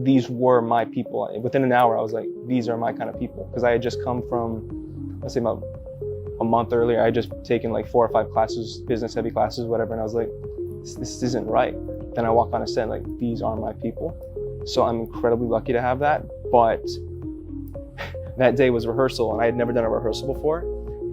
these were my people. Within an hour, I was like, these are my kind of people. Because I had just come from, let's say about a month earlier, I had just taken like 4 or 5 classes, business heavy classes, whatever. And I was like, this isn't right. Then I walk on a set like, these are my people. So I'm incredibly lucky to have that. But that day was rehearsal and I had never done a rehearsal before.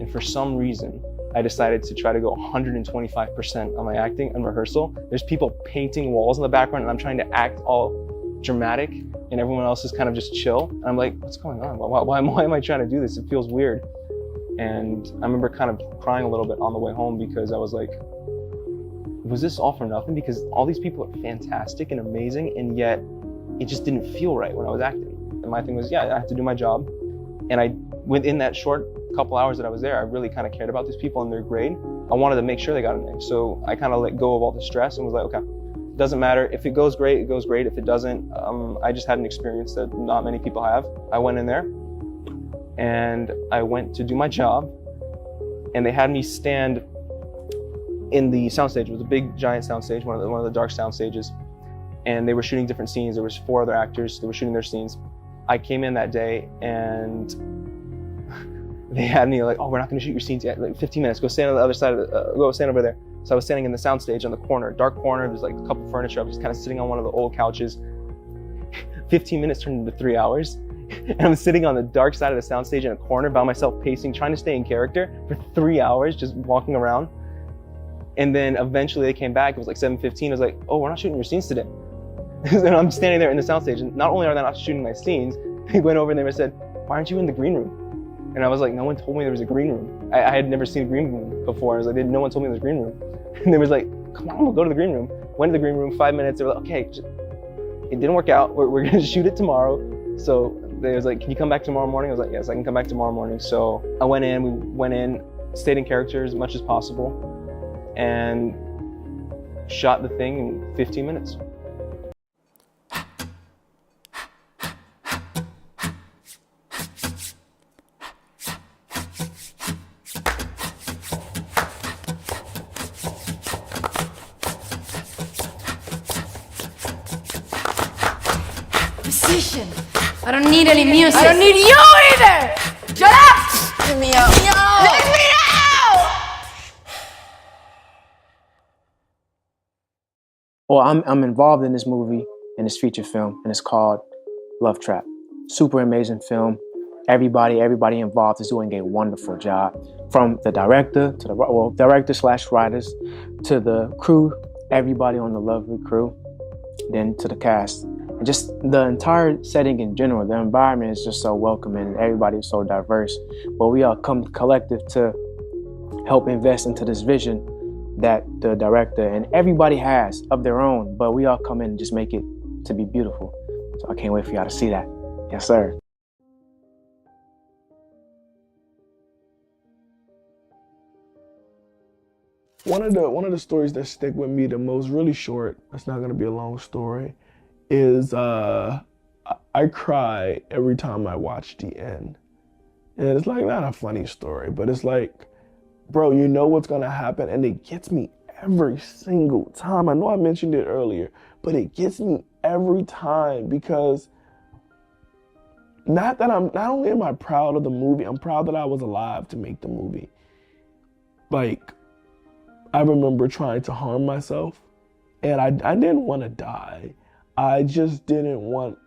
And for some reason, I decided to try to go 125% on my acting and rehearsal. There's people painting walls in the background and I'm trying to act all dramatic and everyone else is kind of just chill. And I'm like, what's going on? Why am I trying to do this? It feels weird. And I remember kind of crying a little bit on the way home because I was like, was this all for nothing? Because all these people are fantastic and amazing, and yet it just didn't feel right when I was acting. And my thing was, yeah, I have to do my job. And within that short couple hours that I was there, I really kind of cared about these people and their grade. I wanted to make sure they got an A. So I kind of let go of all the stress and was like, okay, it doesn't matter. If it goes great, it goes great. If it doesn't, I just had an experience that not many people have. I went in there and I went to do my job and they had me stand in the soundstage. It was a big giant soundstage, one of the dark sound stages. And they were shooting different scenes. There was 4 other actors. They were shooting their scenes. I came in that day and they had me like, oh, we're not gonna shoot your scenes yet. Like 15 minutes, go stand on the other side go stand over there. So I was standing in the soundstage on the corner, dark corner. There's like a couple furniture. I was just kind of sitting on one of the old couches. 15 minutes turned into 3 hours. And I'm sitting on the dark side of the soundstage in a corner by myself, pacing, trying to stay in character for 3 hours, just walking around. And then eventually they came back. It was like 7:15. I was like, oh, we're not shooting your scenes today. And I'm standing there in the soundstage, and not only are they not shooting my scenes, they went over and they said, why aren't you in the green room? And I was like, no one told me there was a green room. I had never seen a green room before. I was like, no one told me there was a green room. And they was like, come on, we'll go to the green room. Went to the green room, 5 minutes. They were like, okay, it didn't work out. We're gonna shoot it tomorrow. So they was like, can you come back tomorrow morning? I was like, yes, I can come back tomorrow morning. So I went in, we went in, stayed in character as much as possible, and shot the thing in 15 minutes. Musician. I don't need any music. I don't need you either! Shut up! Let me out. Let me out! Well, I'm involved in this movie, in this feature film, and it's called Love Trap. Super amazing film. Everybody involved is doing a wonderful job. From the director to the director/writers to the crew, everybody on the lovely crew, then to the cast. And just the entire setting in general, the environment is just so welcoming and everybody is so diverse. But we all come collective to help invest into this vision that the director and everybody has of their own, but we all come in and just make it to be beautiful. So I can't wait for y'all to see that. Yes, sir. One of the stories that stick with me the most, really short, it's not gonna be a long story, is I cry every time I watch the end. And it's like not a funny story, but it's like, bro, you know what's gonna happen, and it gets me every single time. I know I mentioned it earlier, but it gets me every time because not only am I proud of the movie, I'm proud that I was alive to make the movie. Like, I remember trying to harm myself, and I didn't want to die. I just didn't want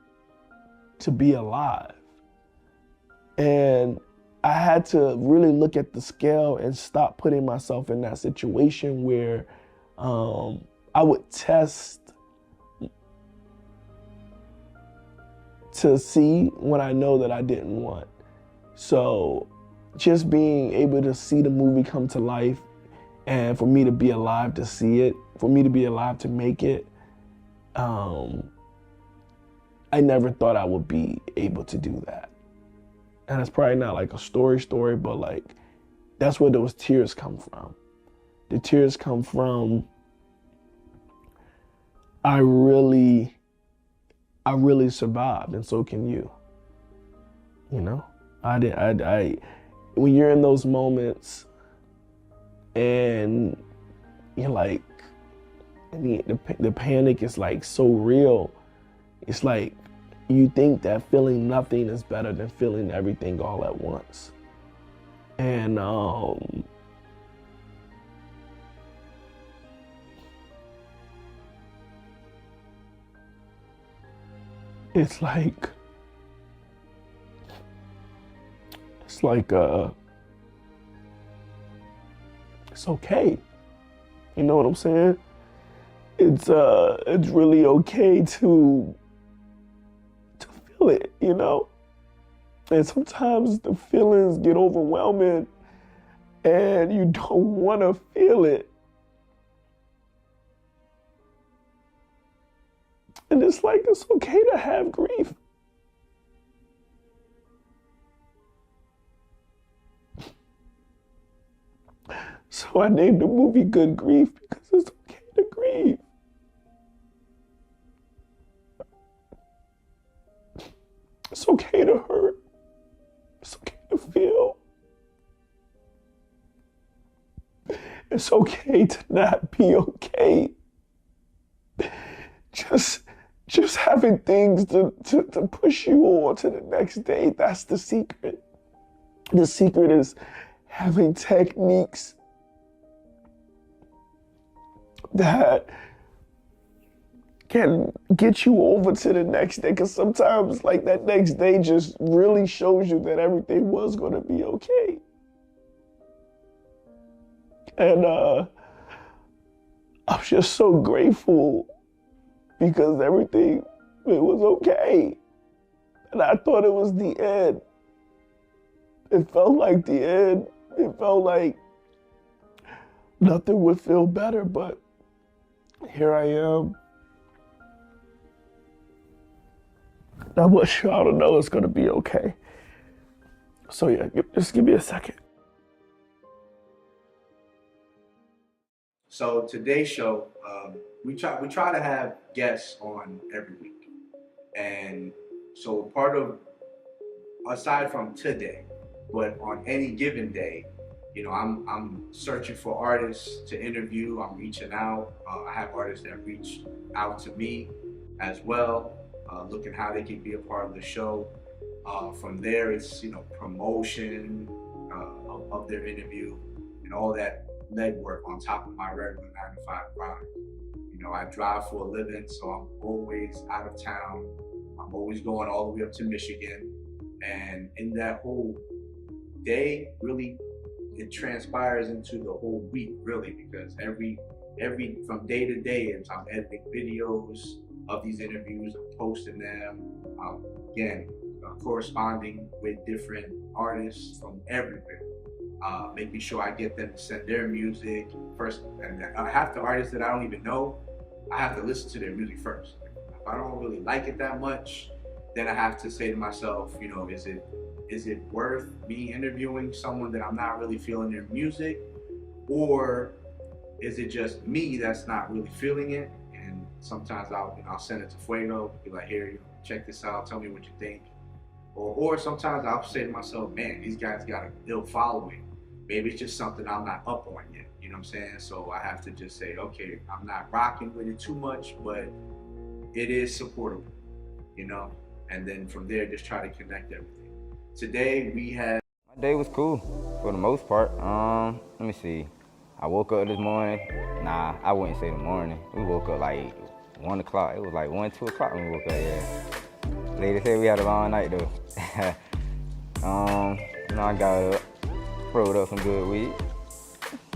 to be alive. And I had to really look at the scale and stop putting myself in that situation where I would test to see when I know that I didn't want. So just being able to see the movie come to life, and for me to be alive to see it, for me to be alive to make it, I never thought I would be able to do that. And it's probably not like a story, but like, that's where those tears come from. The tears come from, I really survived, and so can you. You know, when you're in those moments and you're like, the panic is like so real, It's like you think that feeling nothing is better than feeling everything all at once. And it's like it's okay. You know what I'm saying? It's really okay to feel it, you know? And sometimes the feelings get overwhelming and you don't want to feel it. And it's like, it's okay to have grief. So I named the movie Good Grief because it's okay to grieve. It's okay to hurt. It's okay to feel. It's okay to not be okay. Just having things to push you on to the next day, that's the secret. The secret is having techniques that can get you over to the next day, because sometimes like that next day just really shows you that everything was going to be okay. And I'm just so grateful because everything, it was okay. And I thought it was the end. It felt like the end. It felt like nothing would feel better, but here I am. I want y'all to know it's gonna be okay. So yeah, just give me a second. So today's show, we try to have guests on every week, and so part of, aside from today, but on any given day, you know, I'm searching for artists to interview. I'm reaching out. I have artists that reach out to me as well, looking how they can be a part of the show. From there, it's, you know, promotion of their interview and all that legwork on top of my regular 9-to-5 grind. You know, I drive for a living, so I'm always out of town. I'm always going all the way up to Michigan, and in that whole day, really, it transpires into the whole week, really, because every from day to day, I'm editing videos of these interviews, I'm posting them, again, corresponding with different artists from everywhere, making sure I get them to send their music first. And half the artists that I don't even know, I have to listen to their music first. If I don't really like it that much, then I have to say to myself, you know, is it worth me interviewing someone that I'm not really feeling their music? Or is it just me that's not really feeling it? And sometimes I'll send it to Fuego, be like, here, you know, check this out, tell me what you think. Or sometimes I'll say to myself, man, these guys got a ill following. Maybe it's just something I'm not up on yet, you know what I'm saying? So I have to just say, okay, I'm not rocking with it too much, but it is supportable, you know? And then from there, just try to connect everything. Today we had... My day was cool for the most part. Let me see. I woke up this morning. Nah, I wouldn't say the morning. We woke up like 1 o'clock. It was like 1, 2 o'clock when we woke up, yeah. Lady said we had a long night though. You know, I got up, rolled up some good weed.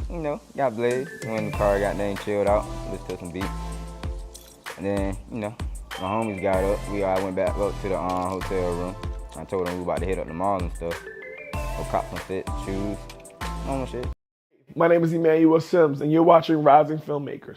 You know, got blazed. Went in the car, got there and chilled out, listened to some beats. And then, you know, my homies got up. We all went back up to the hotel room. I told them we about to hit up the mall and stuff. Go cop some fit, shoes, normal shit. My name is Emmanuel Simms, and you're watching Rising Filmmakers.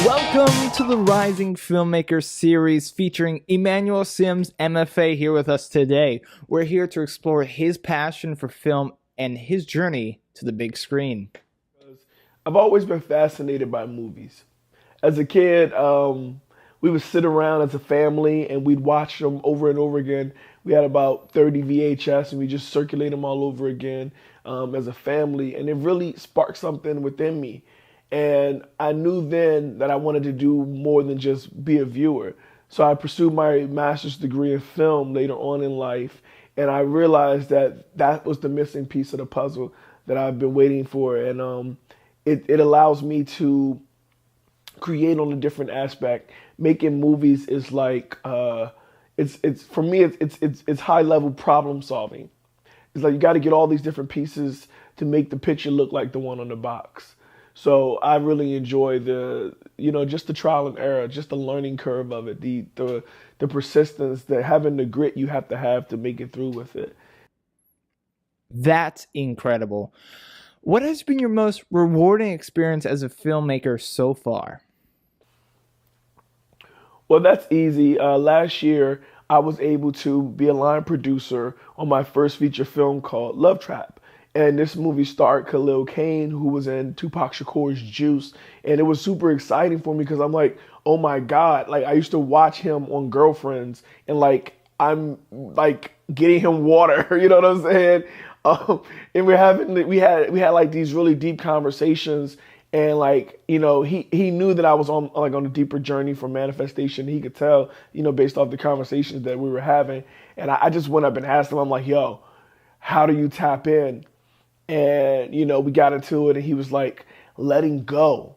Welcome to the Rising Filmmaker series featuring Emmanuel Simms, MFA, here with us today. We're here to explore his passion for film and his journey to the big screen. I've always been fascinated by movies. As a kid, we would sit around as a family and we'd watch them over and over again. We had about 30 VHS and we just circulate them all over again as a family. And it really sparked something within me. And I knew then that I wanted to do more than just be a viewer. So I pursued my master's degree in film later on in life. And I realized that that was the missing piece of the puzzle that I've been waiting for. And it allows me to create on a different aspect. Making movies is like, it's for me, it's high level problem solving. It's like you got to get all these different pieces to make the picture look like the one on the box. So I really enjoy just the trial and error, just the learning curve of it, the persistence, having the grit you have to make it through with it. That's incredible. What has been your most rewarding experience as a filmmaker so far? Well, that's easy. Last year, I was able to be a line producer on my first feature film called Love Trap. And this movie starred Khalil Kain, who was in Tupac Shakur's Juice. And it was super exciting for me because I'm like, oh my God. Like, I used to watch him on Girlfriends and like, I'm like getting him water, you know what I'm saying? And we had like these really deep conversations. And like, he knew that I was on a deeper journey for manifestation. He could tell, based off the conversations that we were having. And I just went up and asked him, I'm like, yo, how do you tap in? And, we got into it and he was like, letting go.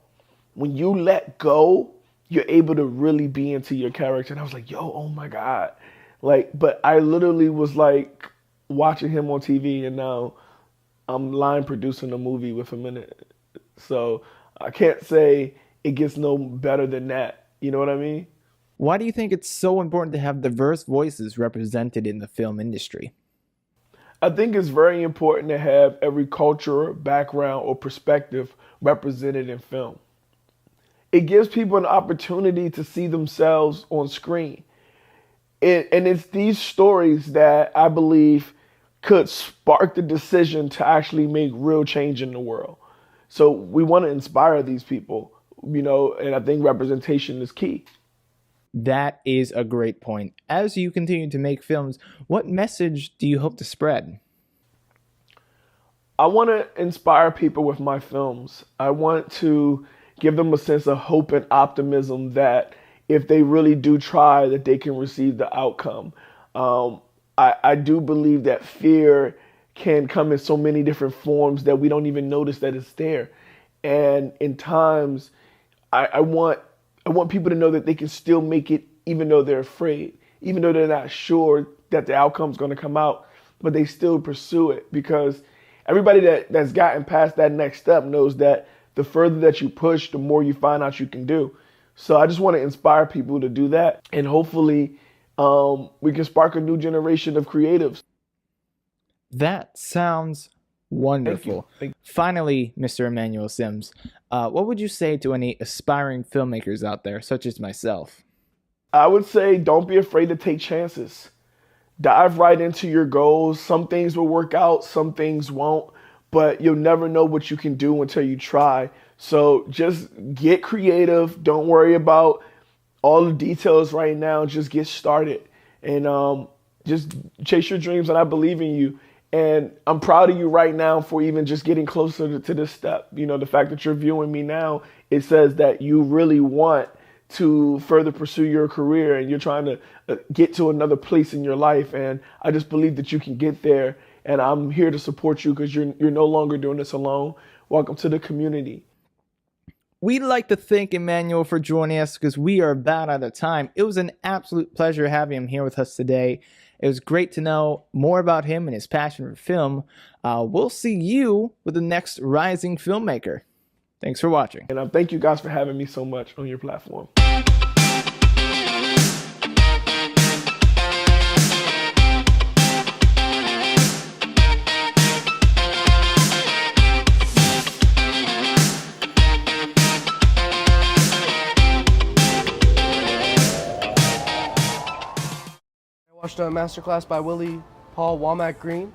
When you let go, you're able to really be into your character. And I was like, yo, oh my God. Like, but I literally was like watching him on TV and now I'm line producing a movie with him in it. So I can't say it gets no better than that. You know what I mean? Why do you think it's so important to have diverse voices represented in the film industry? I think it's very important to have every culture, background, or perspective represented in film. It gives people an opportunity to see themselves on screen. And it's these stories that I believe could spark the decision to actually make real change in the world. So we want to inspire these people, and I think representation is key. That is a great point. As you continue to make films, what message do you hope to spread? I want to inspire people with my films. I want to give them a sense of hope and optimism that if they really do try, that they can receive the outcome. I do believe that fear can come in so many different forms that we don't even notice that it's there. And in times, I want people to know that they can still make it even though they're afraid, even though they're not sure that the outcome's going to come out, but they still pursue it because everybody that's gotten past that next step knows that the further that you push, the more you find out you can do. So I just want to inspire people to do that. And hopefully we can spark a new generation of creatives. That sounds wonderful. Thank you. Finally, Mr. Emmanuel Simms, what would you say to any aspiring filmmakers out there, such as myself? I would say don't be afraid to take chances. Dive right into your goals. Some things will work out, some things won't, but you'll never know what you can do until you try. So just get creative. Don't worry about all the details right now. Just get started and just chase your dreams, and I believe in you. And I'm proud of you right now for even just getting closer to this step. The fact that you're viewing me now, it says that you really want to further pursue your career and you're trying to get to another place in your life. And I just believe that you can get there. And I'm here to support you because you're no longer doing this alone. Welcome to the community. We'd like to thank Emmanuel for joining us because we are about out of time. It was an absolute pleasure having him here with us today. It was great to know more about him and his passion for film. We'll see you with the next rising filmmaker. Thanks for watching. And thank you guys for having me so much on your platform. I watched a masterclass by Willie Paul Womack Green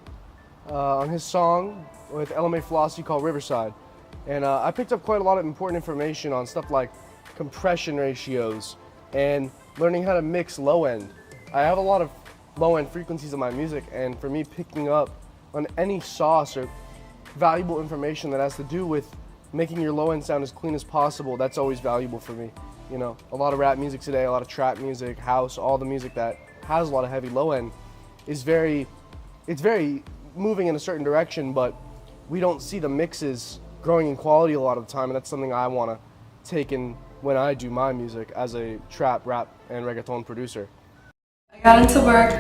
on his song with LMA Flossie called Riverside. And I picked up quite a lot of important information on stuff like compression ratios and learning how to mix low end. I have a lot of low end frequencies in my music, and for me, picking up on any sauce or valuable information that has to do with making your low end sound as clean as possible, that's always valuable for me. You know, a lot of rap music today, a lot of trap music, house, all the music that has a lot of heavy low end is very moving in a certain direction, but we don't see the mixes growing in quality a lot of the time, and that's something I want to take in when I do my music as a trap, rap, and reggaeton producer. I got into work,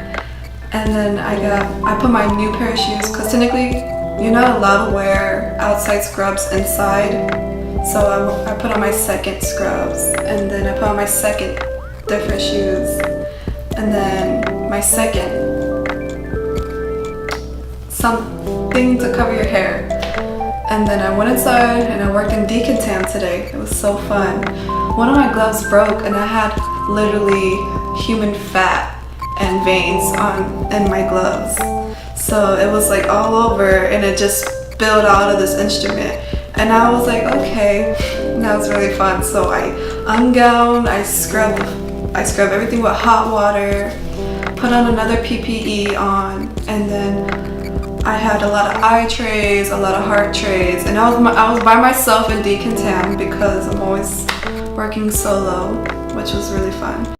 and then I put my new pair of shoes, because technically you're not allowed to wear outside scrubs inside, so I put on my second scrubs, and then I put on my second different shoes, and then my second something to cover your hair. And then I went inside and I worked in decontam today. It was so fun. One of my gloves broke and I had literally human fat and veins in my gloves. So it was like all over and it just spilled out of this instrument. And I was like, okay, that was really fun. So I ungown, I scrub everything with hot water, put on another PPE on, and then I had a lot of eye trays, a lot of heart trays, and I was by myself in decontam because I'm always working solo, which was really fun.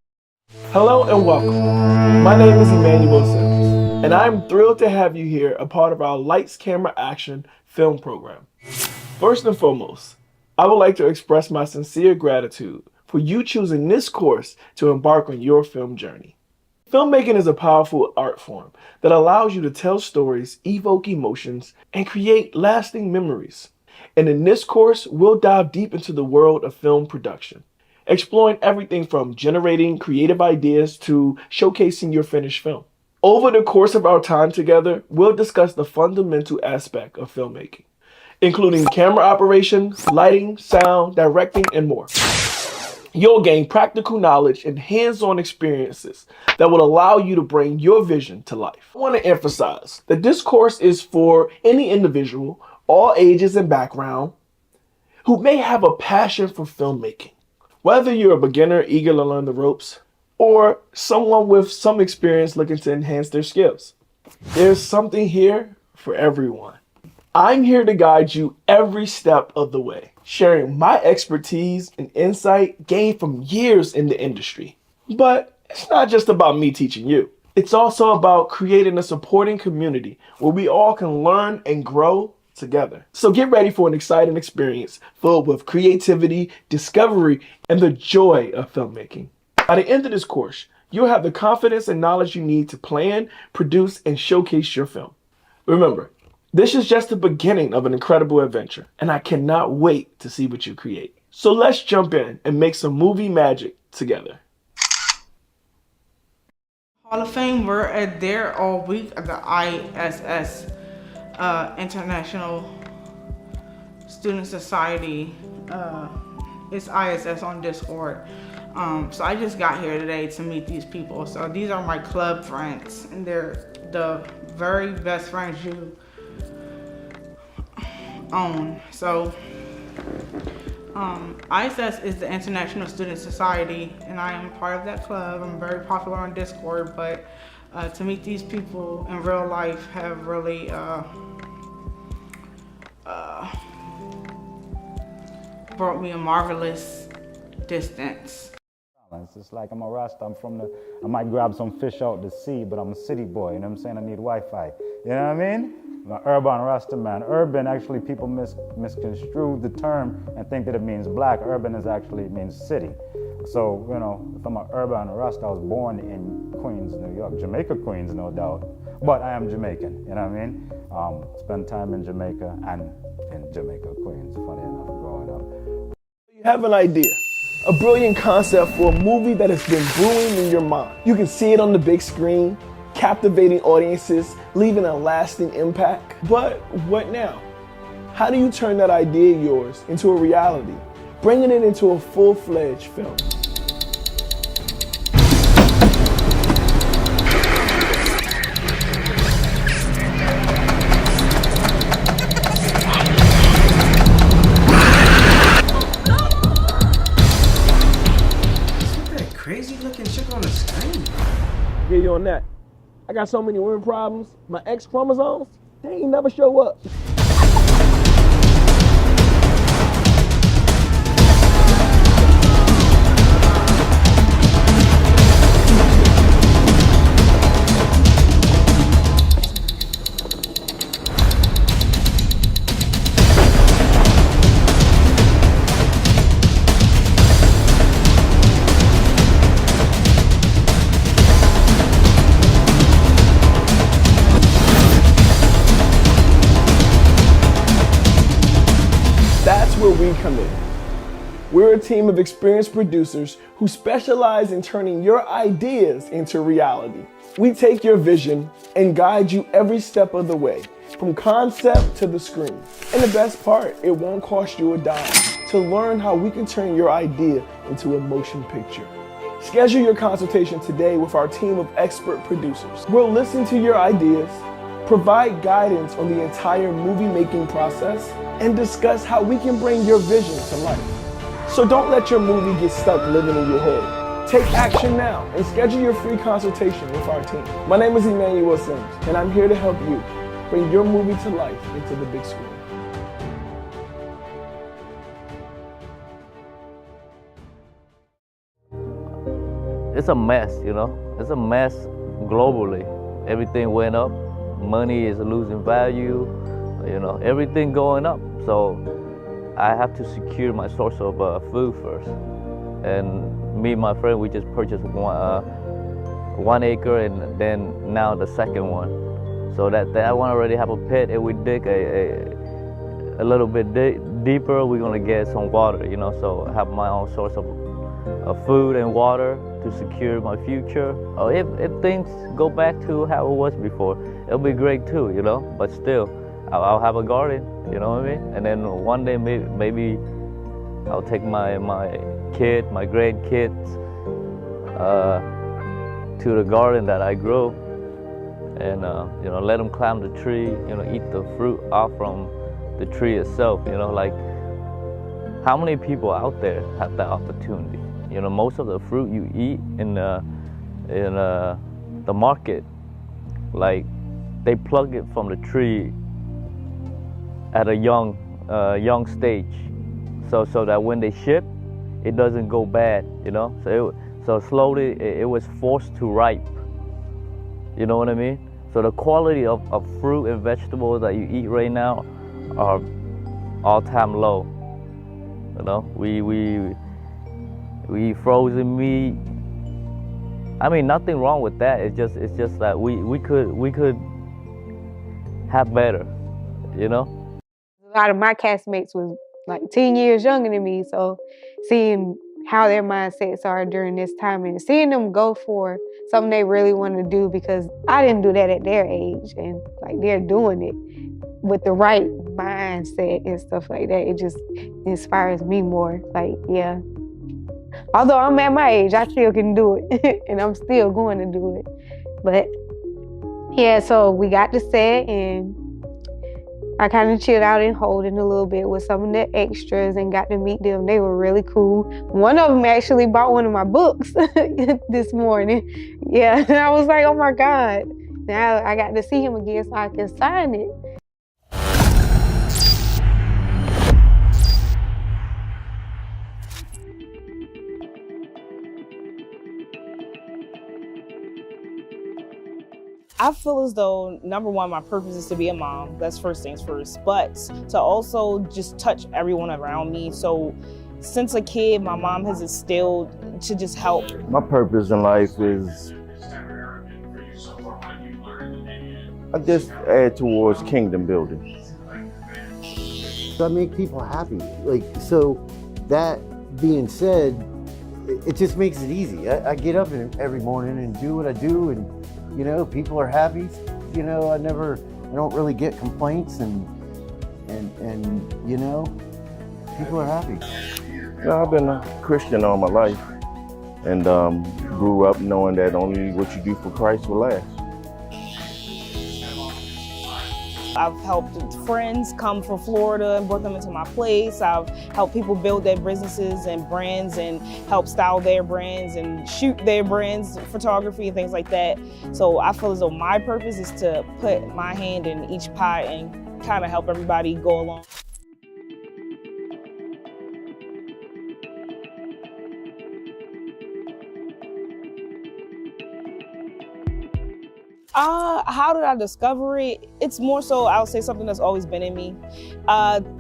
Hello and welcome. My name is Emmanuel Simms, and I'm thrilled to have you here, a part of our Lights, Camera, Action film program. First and foremost, I would like to express my sincere gratitude for you choosing this course to embark on your film journey. Filmmaking is a powerful art form that allows you to tell stories, evoke emotions, and create lasting memories. And in this course, we'll dive deep into the world of film production, exploring everything from generating creative ideas to showcasing your finished film. Over the course of our time together, we'll discuss the fundamental aspect of filmmaking, including camera operation, lighting, sound, directing, and more. You'll gain practical knowledge and hands-on experiences that will allow you to bring your vision to life. I want to emphasize that this course is for any individual, all ages and background, who may have a passion for filmmaking. Whether you're a beginner eager to learn the ropes, or someone with some experience looking to enhance their skills, there's something here for everyone. I'm here to guide you every step of the way, sharing my expertise and insight gained from years in the industry. But it's not just about me teaching you. It's also about creating a supporting community where we all can learn and grow together. So get ready for an exciting experience filled with creativity, discovery, and the joy of filmmaking. By the end of this course, you'll have the confidence and knowledge you need to plan, produce, and showcase your film. Remember, this is just the beginning of an incredible adventure, and I cannot wait to see what you create. So let's jump in and make some movie magic together. Hall of Fame, we're there all week at the ISS, International Student Society. It's ISS on Discord. So I just got here today to meet these people. So these are my club friends, and they're the very best friends you own. So ISS is the International Student Society, and I am part of that club. I'm very popular on Discord, but to meet these people in real life have really brought me a marvelous distance. It's like I'm a Rasta, I might grab some fish out the sea, but I'm a city boy, you know what I'm saying? I need Wi-Fi, you know what I mean? I'm an urban Rasta man. Urban, actually people misconstrue the term and think that it means black. Urban means city. So, you know, if I'm an urban Rasta, I was born in Queens, New York. Jamaica, Queens, no doubt. But I am Jamaican, you know what I mean? Spent time in Jamaica and in Jamaica, Queens, funny enough, growing up. You have an idea, a brilliant concept for a movie that has been brewing in your mind. You can see it on the big screen, captivating audiences, leaving a lasting impact. But what now? How do you turn that idea of yours into a reality, bringing it into a full-fledged film? chick on the screen. Get you on that. I got so many women problems. My X chromosomes, they ain't never show up. That's where we come in. We're a team of experienced producers who specialize in turning your ideas into reality. We take your vision and guide you every step of the way, from concept to the screen. And the best part, it won't cost you a dime to learn how we can turn your idea into a motion picture. Schedule your consultation today with our team of expert producers. We'll listen to your ideas, provide guidance on the entire movie-making process, and discuss how we can bring your vision to life. So don't let your movie get stuck living in your head. Take action now and schedule your free consultation with our team. My name is Emmanuel Simms, and I'm here to help you bring your movie to life into the big screen. It's a mess, you know? It's a mess globally. Everything went up. Money is losing value, you know, everything going up. So I have to secure my source of food first. And me and my friend, we just purchased 1 acre and then now the second one. So that I want to already have a pit, and we dig a little bit deeper, we're gonna get some water, you know, so I have my own source of food and water to secure my future. If things go back to how it was before, it'll be great too, you know, but still, I'll have a garden, you know what I mean? And then one day maybe I'll take my grandkids to the garden that I grow and, you know, let them climb the tree, you know, eat the fruit off from the tree itself, you know, like how many people out there have that opportunity? You know, most of the fruit you eat in the market, like they plug it from the tree at a young stage, so that when they ship, it doesn't go bad, you know. So slowly it was forced to ripe. You know what I mean? So the quality of fruit and vegetables that you eat right now are all-time low. You know, we eat frozen meat. I mean, nothing wrong with that. It's just that we could have better, you know. A lot of my castmates was like 10 years younger than me, so seeing how their mindsets are during this time and seeing them go for something they really want to do, because I didn't do that at their age, and like they're doing it with the right mindset and stuff like that. It just inspires me more. Like, yeah. Although I'm at my age, I still can do it, and I'm still going to do it. But yeah, so we got to set, and I kind of chilled out in Holden a little bit with some of the extras and got to meet them. They were really cool. One of them actually bought one of my books this morning. Yeah, and I was like, oh my God. Now I got to see him again so I can sign it. I feel as though, number one, my purpose is to be a mom. That's first things first. But to also just touch everyone around me. So since a kid, my mom has instilled to just help. My purpose in life is I just add towards kingdom building. So I make people happy. Like, so that being said, it just makes it easy. I get up every morning and do what I do, and you know, people are happy. You know, I don't really get complaints, and you know, people are happy. You know, I've been a Christian all my life, and grew up knowing that only what you do for Christ will last. I've helped friends come from Florida and brought them into my place. I've helped people build their businesses and brands and help style their brands and shoot their brands, photography and things like that. So I feel as though my purpose is to put my hand in each pie and kind of help everybody go along. How did I discover it? It's more so, I'll say something that's always been in me.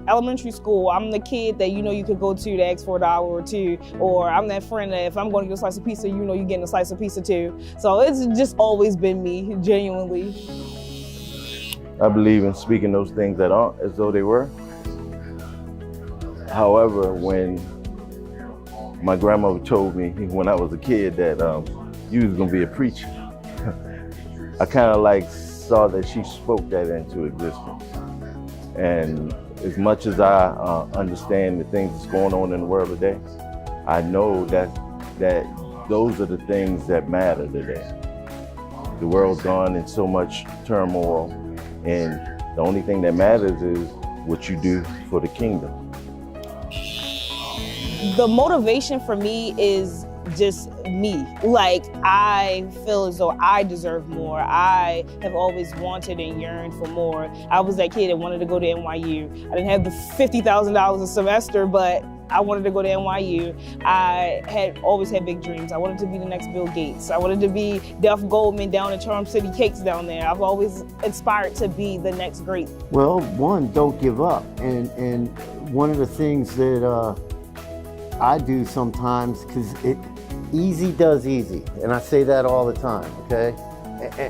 Elementary school, I'm the kid that you could go to ask for $1 or $2, or I'm that friend that if I'm going to get a slice of pizza, you're getting a slice of pizza too. So it's just always been me, genuinely. I believe in speaking those things that aren't as though they were. However, when my grandmother told me when I was a kid that you was gonna be a preacher, I kind of saw that she spoke that into existence. And as much as I understand the things that's going on in the world today, I know that those are the things that matter today. The world's gone in so much turmoil, and the only thing that matters is what you do for the kingdom. The motivation for me is just me. I feel as though I deserve more. I have always wanted and yearned for more. I was that kid that wanted to go to NYU. I didn't have the $50,000 a semester, but I wanted to go to NYU. I had always had big dreams. I wanted to be the next Bill Gates. I wanted to be Duff Goldman down at Charm City Cakes down there. I've always aspired to be the next great. Well, one, don't give up. And one of the things that I do sometimes, because easy does easy, and I say that all the time, okay?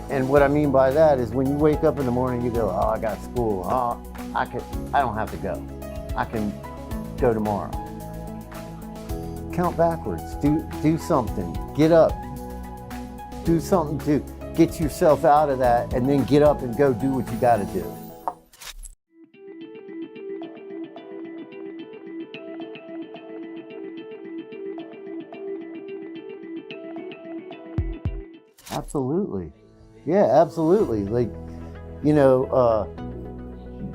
And what I mean by that is when you wake up in the morning, you go, oh, I got school. Oh, I don't have to go. I can go tomorrow. Count backwards. Do something. Get up. Do something to get yourself out of that, and then get up and go do what you got to do. Absolutely. Yeah, absolutely.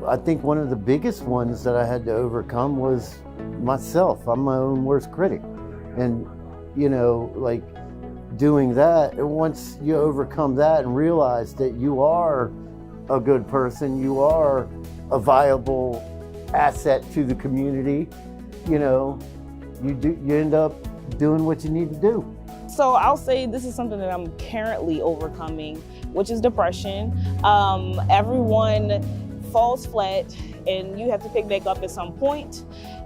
I think one of the biggest ones that I had to overcome was myself. I'm my own worst critic. And, doing that, and once you overcome that and realize that you are a good person, you are a viable asset to the community, you end up doing what you need to do. So I'll say this is something that I'm currently overcoming, which is depression. Everyone falls flat and you have to pick back up at some point.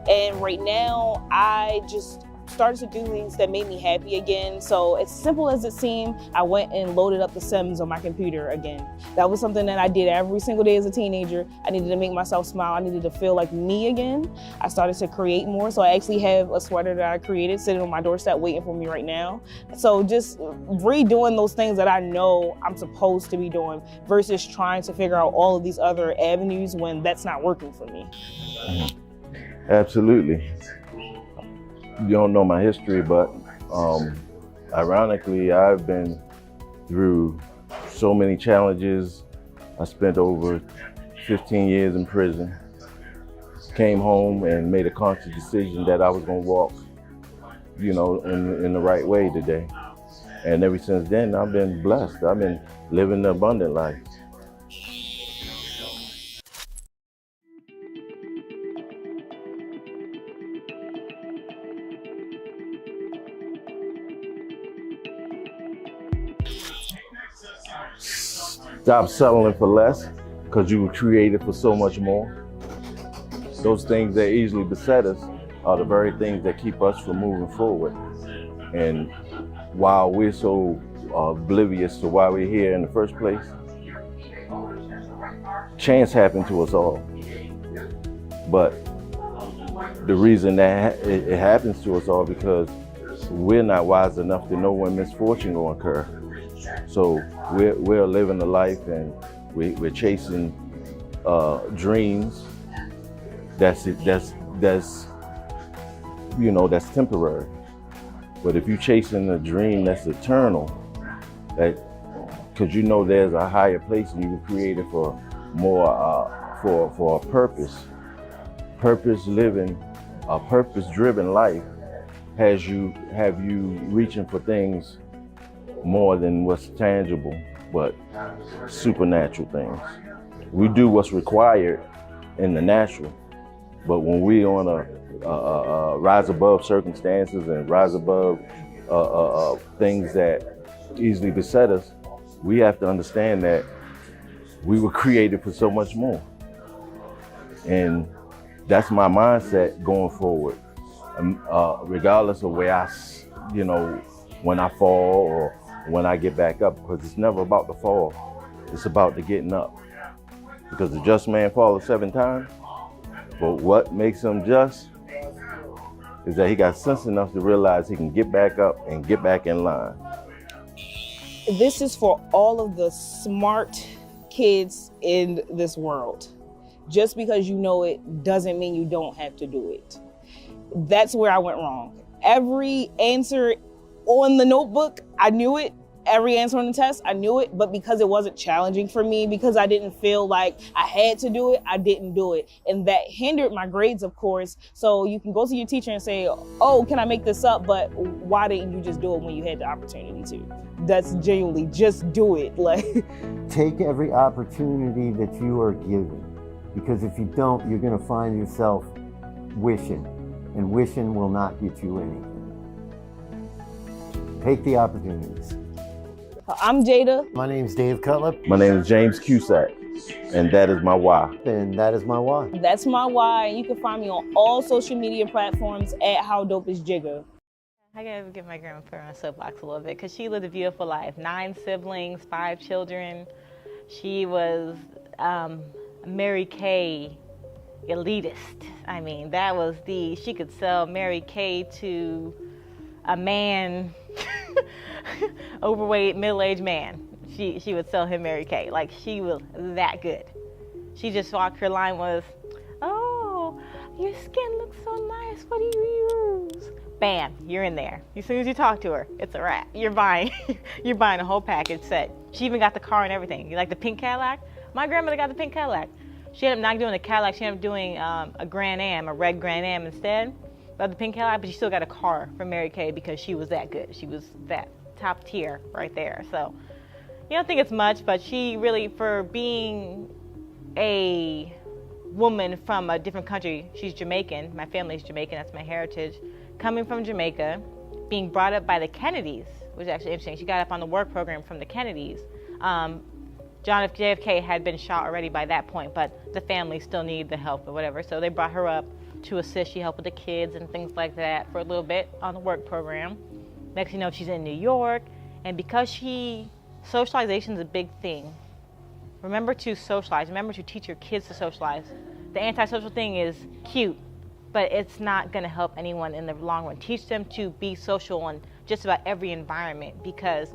And right now, I just started to do things that made me happy again. So as simple as it seemed, I went and loaded up the Sims on my computer again. That was something that I did every single day as a teenager. I needed to make myself smile. I needed to feel like me again. I started to create more. So I actually have a sweater that I created sitting on my doorstep waiting for me right now. So just redoing those things that I know I'm supposed to be doing versus trying to figure out all of these other avenues when that's not working for me. Absolutely. You don't know my history, but ironically, I've been through so many challenges. I spent over 15 years in prison, came home and made a conscious decision that I was gonna walk, in the right way today. And ever since then, I've been blessed. I've been living the abundant life. Stop settling for less, because you were created for so much more. Those things that easily beset us are the very things that keep us from moving forward. And while we're so oblivious to why we're here in the first place, chance happened to us all. But the reason that it happens to us all because we're not wise enough to know when misfortune will occur. So we're living a life and we're chasing dreams that's temporary. But if you're chasing a dream that's eternal, because there's a higher place and you were created for more for a purpose living, a purpose-driven life have you reaching for things more than what's tangible, but supernatural things. We do what's required in the natural, but when we on a rise above circumstances and rise above things that easily beset us, we have to understand that we were created for so much more. And that's my mindset going forward. Regardless of where when I fall or when I get back up, because it's never about the fall, it's about the getting up. Because the just man falleth 7 times, but what makes him just is that he got sense enough to realize he can get back up and get back in line. This is for all of the smart kids in this world. Just because you know it doesn't mean you don't have to do it. That's where I went wrong. Every answer on the notebook, I knew it. Every answer on the test, I knew it, but because it wasn't challenging for me, because I didn't feel like I had to do it, I didn't do it. And that hindered my grades, of course. So you can go to your teacher and say, oh, can I make this up? But why didn't you just do it when you had the opportunity to? That's genuinely, just do it. Like, take every opportunity that you are given, because if you don't, you're gonna find yourself wishing, and wishing will not get you anything. Take the opportunities. I'm Jada. My name's Dave Cutler. My name is James Cusack, and that is my why. And that is my why. That's my why. You can find me on all social media platforms at How Dope Is Jigga. I gotta get my grandma put her on a soapbox a little bit, because she lived a beautiful life. 9 siblings, 5 children. She was Mary Kay elitist. I mean, that was she could sell Mary Kay to a man, overweight, middle-aged man. She would sell him Mary Kay. Like, she was that good. She just walked, her line was, oh, your skin looks so nice, what do you use? Bam, you're in there. As soon as you talk to her, it's a wrap. You're buying a whole package set. She even got the car and everything. You like the pink Cadillac? My grandmother got the pink Cadillac. She ended up not doing the Cadillac, she ended up doing a Grand Am, a red Grand Am instead of the pink Cadillac, but she still got a car from Mary Kay because she was that good. She was that top tier right there. So you don't think it's much, but she really, for being a woman from a different country, she's Jamaican, my family's Jamaican, that's my heritage, coming from Jamaica, being brought up by the Kennedys, which is actually interesting. She got up on the work program from the Kennedys. John F. JFK had been shot already by that point, but the family still needed the help or whatever, so they brought her up to assist. She helped with the kids and things like that for a little bit on the work program. Next thing you know, she's in New York, and because socialization is a big thing. Remember to socialize. Remember to teach your kids to socialize. The antisocial thing is cute, but it's not going to help anyone in the long run. Teach them to be social in just about every environment, because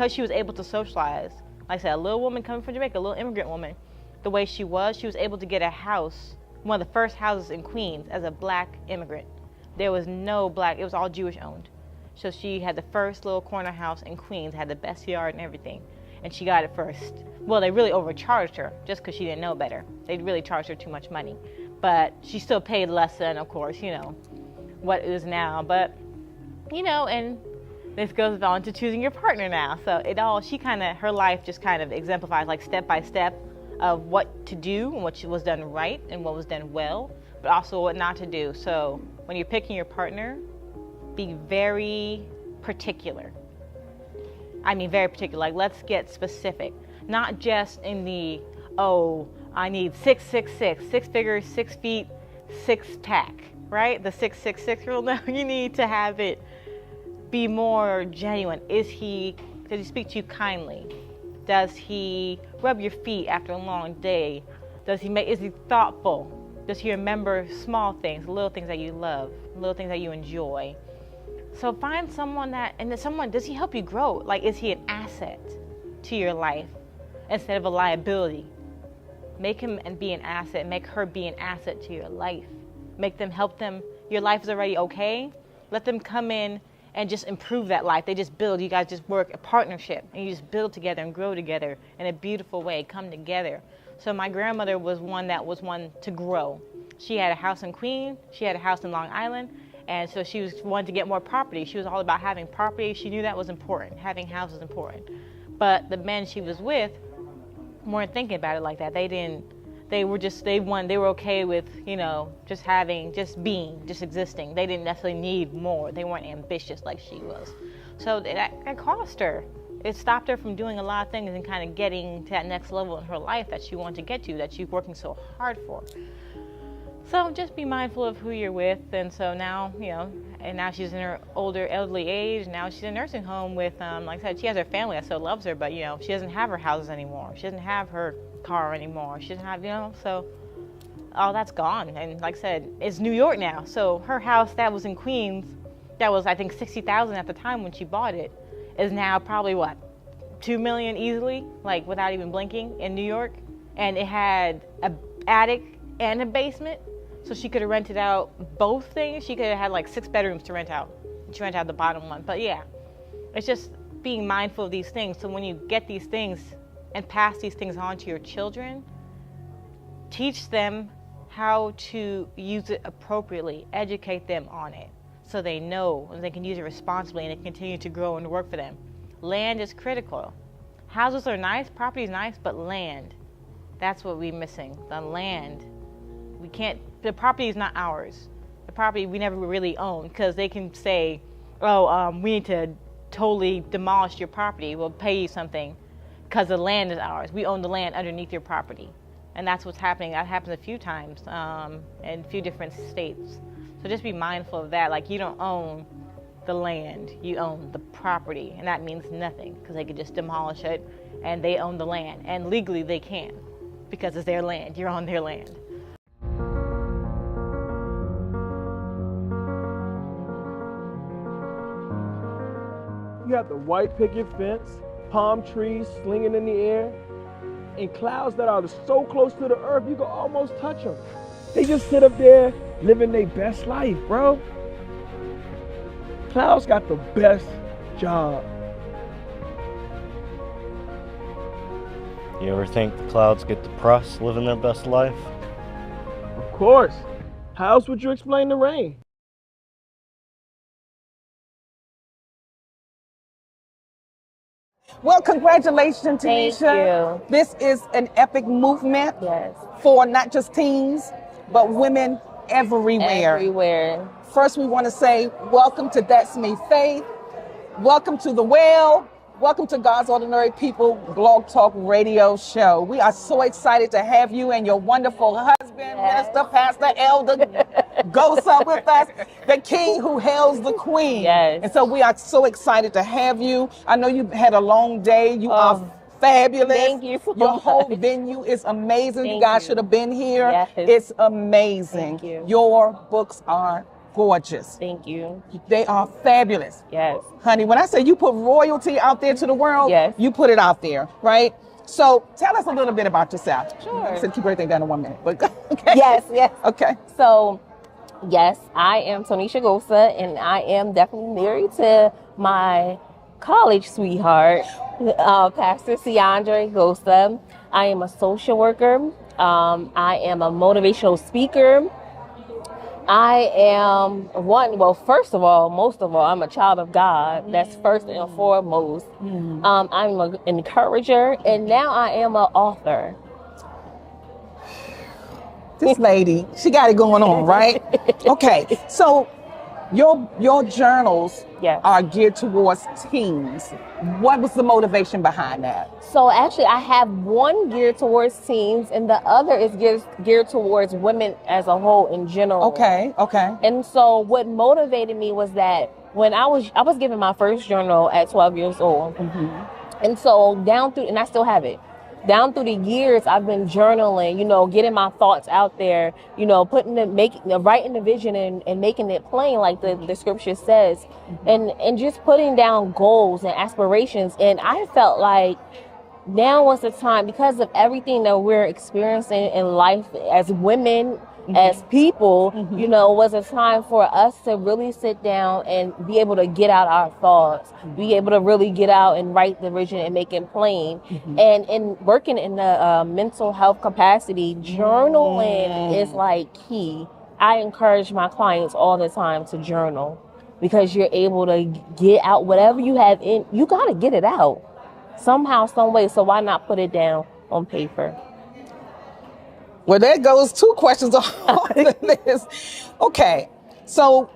she was able to socialize. Like I said, a little woman coming from Jamaica, a little immigrant woman, the way she was able to get a house, one of the first houses in Queens as a black immigrant. There was no black, it was all Jewish owned. So she had the first little corner house in Queens, had the best yard and everything, and she got it first. Well, they really overcharged her just because she didn't know better. They really charged her too much money. But she still paid less than, of course, what it is now. But, and this goes on to choosing your partner now. So her life just kind of exemplifies like step by step of what to do and what was done right and what was done well, but also what not to do. So when you're picking your partner, be very particular. I mean, very particular. Like, let's get specific. Not just in the, I need 666, 6 figures, 6 feet, 6 pack, right? The 666 rule. No, you need to have it be more genuine. Does he speak to you kindly? Does he rub your feet after a long day? Is he thoughtful? Does he remember small things, little things that you love, little things that you enjoy? So find someone does he help you grow? Like, is he an asset to your life instead of a liability? Make him be an asset, make her be an asset to your life. Your life is already okay. Let them come in and just improve that life. They just build, you guys just work a partnership and you just build together and grow together in a beautiful way, come together. So my grandmother was one to grow. She had a house in Queens, she had a house in Long Island, and so she wanted to get more property. She was all about having property. She knew that was important. Having houses was important. But the men she was with weren't thinking about it like that. They were okay with, just being, just existing. They didn't necessarily need more. They weren't ambitious like she was. So that cost her. It stopped her from doing a lot of things and kind of getting to that next level in her life that she wanted to get to, that she's working so hard for. So just be mindful of who you're with. And so now, and now she's in her elderly age. Now she's in a nursing home with, like I said, she has her family that still loves her, but, she doesn't have her houses anymore. She doesn't have her car anymore. She doesn't have, so all that's gone. And like I said, it's New York now. So her house that was in Queens, that was, I think, $60,000 at the time when she bought it, is now probably what, $2 million easily, like without even blinking, in New York. And it had an attic and a basement. So she could have rented out both things. She could have had like 6 bedrooms to rent out. She rented out the bottom one. But yeah, it's just being mindful of these things. So when you get these things and pass these things on to your children, teach them how to use it appropriately, educate them on it so they know and they can use it responsibly and it continue to grow and work for them. Land is critical. Houses are nice, property is nice, but land, that's what we're missing, the land. The property is not ours. The property we never really own, because they can say, we need to totally demolish your property. We'll pay you something because the land is ours. We own the land underneath your property. And that's what's happening. That happens a few times in a few different states. So just be mindful of that. Like, you don't own the land, you own the property. And that means nothing, because they could just demolish it and they own the land. And legally they can, because it's their land. You're on their land. You have the white picket fence, palm trees slinging in the air, and clouds that are so close to the earth you can almost touch them. They just sit up there living their best life, bro. Clouds got the best job. You ever think the clouds get depressed living their best life? Of course. How else would you explain the rain? Well, congratulations, Tanisha. Thank you. This is an epic movement for not just teens, but women everywhere. Everywhere. First, we want to say welcome to That's Me Faith. Welcome to The Well. Welcome to God's Ordinary People Blog Talk Radio Show. We are so excited to have you and your wonderful husband, Minister, Pastor, Elder, Gosa with us, the king who hails the queen. Yes. And so we are so excited to have you. I know you had a long day. You are fabulous. Thank you so Your much. whole venue is amazing. You Thank guys you. should have been here. Yes. It's amazing. Thank you. Your books are gorgeous. Thank you. They are fabulous. Yes. Honey, when I say you put royalty out there to the world, you put it out there, right? So tell us a little bit about yourself. Sure. I said keep everything down in 1 minute, but okay. Yes. Okay. So, yes, I am Tanisha Gosa, and I am definitely married to my college sweetheart, Pastor Ciandre Gosa. I am a social worker. I am a motivational speaker. I am first of all, most of all, I'm a child of God. That's first and foremost. I'm an encourager, and now I am an author. This lady, she got it going on, right? Okay, so your journals are geared towards teens. What was the motivation behind that? So actually, I have one geared towards teens, and the other is geared towards women as a whole in general. Okay. And so what motivated me was that when I was given my first journal at 12 years old, and so and I still have it. Down through the years, I've been journaling, getting my thoughts out there, writing the vision and making it plain, like the scripture says, and just putting down goals and aspirations. And I felt like now was the time, because of everything that we're experiencing in life as women, as people, you know, was a time for us to really sit down and be able to get out our thoughts, be able to really get out and write the vision and make it plain. And in working in the mental health capacity, journaling is like key. I encourage my clients all the time to journal because you're able to get out whatever you have in, you got to get it out somehow, some way. So why not put it down on paper? Well, there goes 2 questions on the list. Okay, so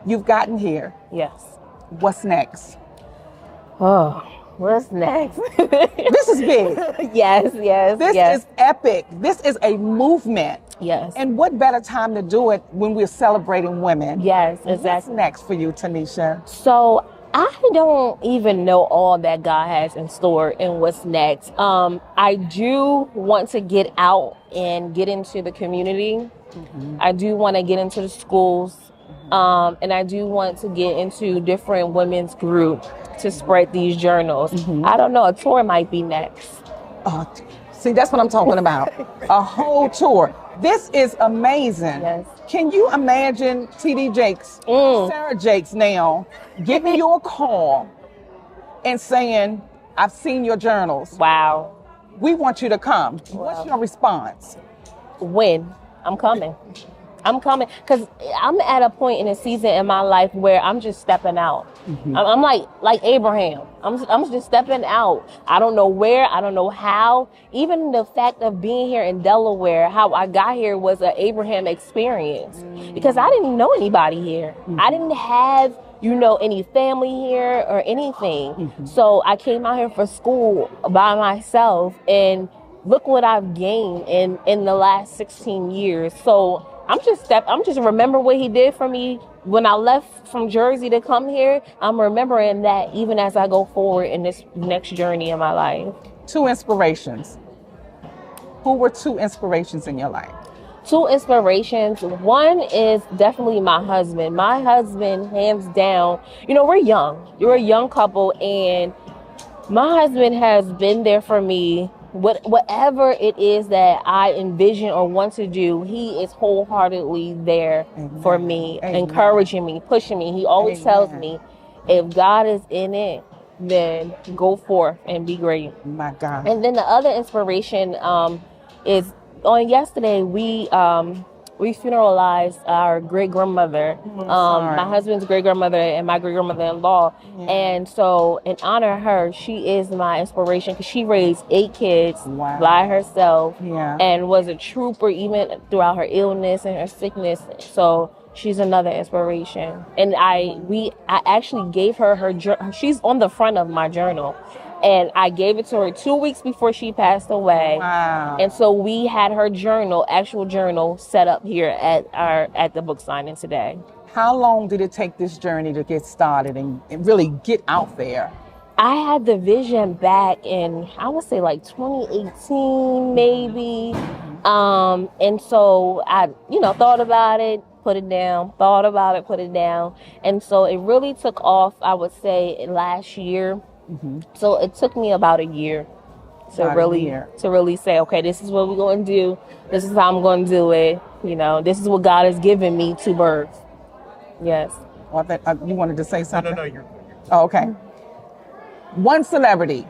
you've gotten here. Yes. What's next? Oh, what's next? This is big. Yes. This is epic. This is a movement. Yes. And what better time to do it when we're celebrating women? Yes, exactly. What's next for you, Tanisha? So I don't even know all that God has in store and what's next. I do want to get out and get into the community. I do want to get into the schools. And I do want to get into different women's groups to spread these journals. I don't know, a tour might be next. See, that's what I'm talking about. A whole tour. This is amazing. Yes. Can you imagine TD Jakes, Sarah Jakes now, giving you a call and saying, I've seen your journals. Wow. We want you to come. What's your response? When? I'm coming. I'm coming because I'm at a point in a season in my life where I'm just stepping out. I'm like Abraham. I'm just stepping out. I don't know where. I don't know how. Even the fact of being here in Delaware, how I got here was an Abraham experience because I didn't know anybody here. I didn't have, you know, any family here or anything. So I came out here for school by myself, and look what I've gained in the last 16 years. So I'm just remember what he did for me when I left from Jersey to come here. I'm remembering that even as I go forward in this next journey in my life. 2 inspirations. Who were 2 inspirations in your life? 2 inspirations. One is definitely my husband. My husband, hands down, you know, we're young. You're a young couple, and my husband has been there for me. Whatever it is that I envision or want to do, he is wholeheartedly there for me, encouraging me, pushing me. He always tells me, if God is in it, then go forth and be great. My God. And then the other inspiration is on yesterday, we funeralized our great-grandmother, my husband's great-grandmother and my great-grandmother-in-law. And so in honor of her, she is my inspiration because she raised 8 kids by herself and was a trooper even throughout her illness and her sickness. So she's another inspiration. And I actually gave her she's on the front of my journal. And I gave it to her 2 weeks before she passed away. Wow. And so we had her actual journal set up here at the book signing today. How long did it take this journey to get started and really get out there? I had the vision back in, I would say like 2018, maybe. And so I, thought about it, put it down, thought about it, put it down. And so it really took off, I would say, last year. So it took me about a year to really say, okay, this is what we're going to do. This is how I'm going to do it. This is what God has given me to birth. Yes. Well, you wanted to say something? No, you're Oh, okay. One celebrity,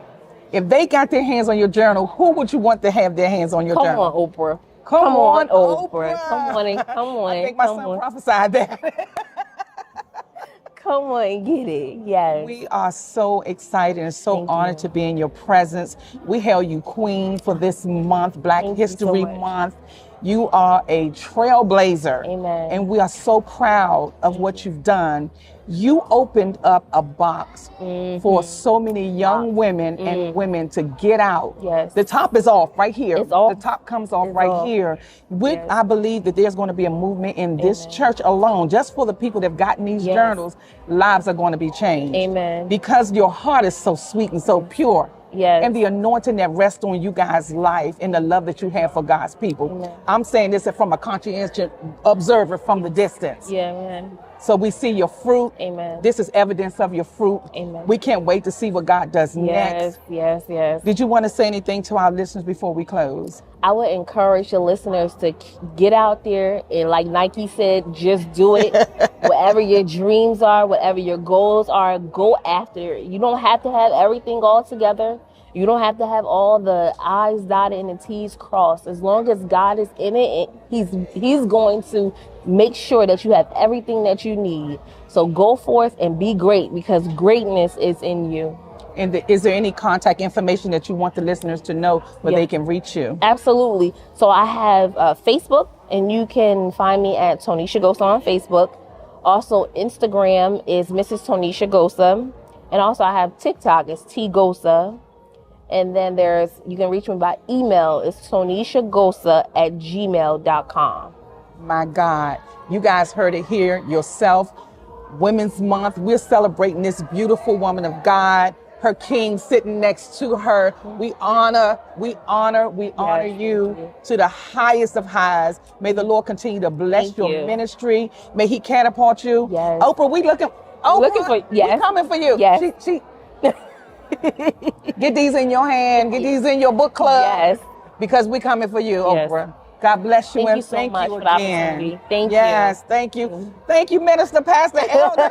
if they got their hands on your journal, who would you want to have their hands on your journal? Come on, Oprah. Come on, Oprah. Come on. I think my son prophesied that. Come on and get it. Yes. We are so excited and so honored to be in your presence. We hail you queen for this month, Black History Month. You are a trailblazer. Amen. And we are so proud of what you've done. You opened up a box for so many young women and women to get out. Yes. The top is off right here. It's off. The top comes off right here. I believe that there's going to be a movement in this church alone, just for the people that have gotten these journals, lives are going to be changed. Amen. Because your heart is so sweet and so pure. Yes. And the anointing that rests on you guys' life and the love that you have for God's people. I'm saying this from a conscientious observer from the distance. Yeah, man. So we see your fruit. Amen. This is evidence of your fruit. Amen. We can't wait to see what God does next. Yes. Did you want to say anything to our listeners before we close? I would encourage your listeners to get out there and, like Nike said, just do it. Whatever your dreams are, whatever your goals are, go after it. You don't have to have everything all together. You don't have to have all the I's dotted and the T's crossed. As long as God is in it, He's going to make sure that you have everything that you need. So go forth and be great, because greatness is in you. And is there any contact information that you want the listeners to know where they can reach you? Absolutely. So I have Facebook, and you can find me at Tonisha Gosa on Facebook. Also, Instagram is Mrs. Tonisha Gosa. And also I have TikTok, it's T Gosa. And then you can reach me by email, it's tonishagosa@gmail.com. My God, you guys heard it here yourself. Women's Month, we're celebrating this beautiful woman of God, her king sitting next to her. We honor you to the highest of highs. May the Lord continue to bless your ministry. May He catapult you. Yes. Oprah, we looking for, we coming for you. Yes. She get these in your hand, get these in your book club. Yes. Because we coming for you, Yes. Oprah. God bless you. Thank and you so thank much you for the again. opportunity. Thank you. Yes, thank you. Thank you, Minister Pastor Elder.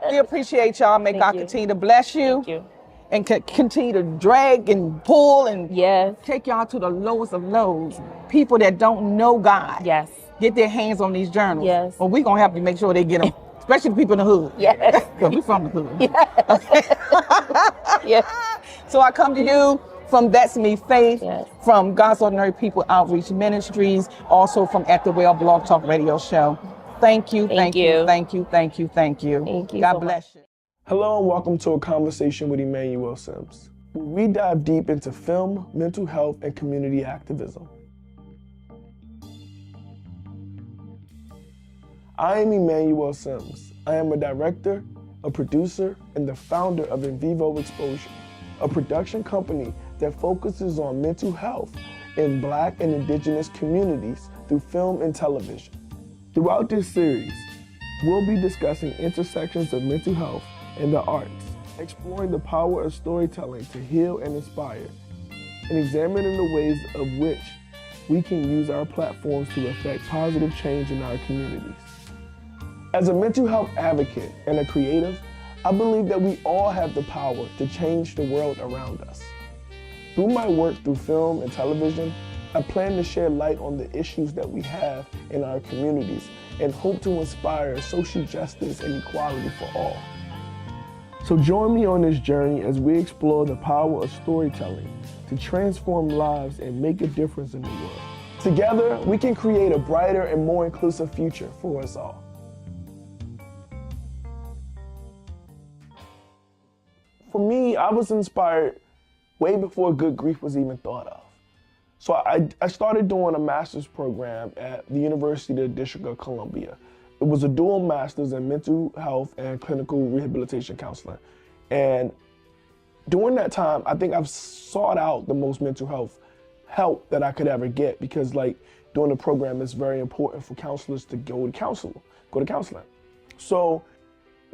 We appreciate y'all. May God continue to bless you. Thank you. And continue to drag and pull and take y'all to the lowest of lows. People that don't know God. Yes. Get their hands on these journals. Yes. Well, we're going to help you make sure they get them. Especially the people in the hood. Yes. Because we from the hood. Yes. So I come to you from That's Me Faith, from God's Ordinary People Outreach Ministries, also from At the Well Blog Talk Radio Show. Thank you, thank you. Thank you. Thank you God so bless you. Hello and welcome to A Conversation with Emmanuel Simms, where we dive deep into film, mental health, and community activism. I am Emmanuel Simms. I am a director, a producer, and the founder of In Vivo Exposure, a production company that focuses on mental health in Black and Indigenous communities through film and television. Throughout this series, we'll be discussing intersections of mental health and the arts, exploring the power of storytelling to heal and inspire, and examining the ways of which we can use our platforms to affect positive change in our communities. As a mental health advocate and a creative, I believe that we all have the power to change the world around us. Through my work through film and television, I plan to shed light on the issues that we have in our communities and hope to inspire social justice and equality for all. So join me on this journey as we explore the power of storytelling to transform lives and make a difference in the world. Together, we can create a brighter and more inclusive future for us all. For me, I was inspired way before Good Grief was even thought of. So I started doing a master's program at the University of the District of Columbia. It was a dual master's in mental health and clinical rehabilitation counseling. And during that time, I think I've sought out the most mental health help that I could ever get, because during the program, it's very important for counselors to go to counseling. So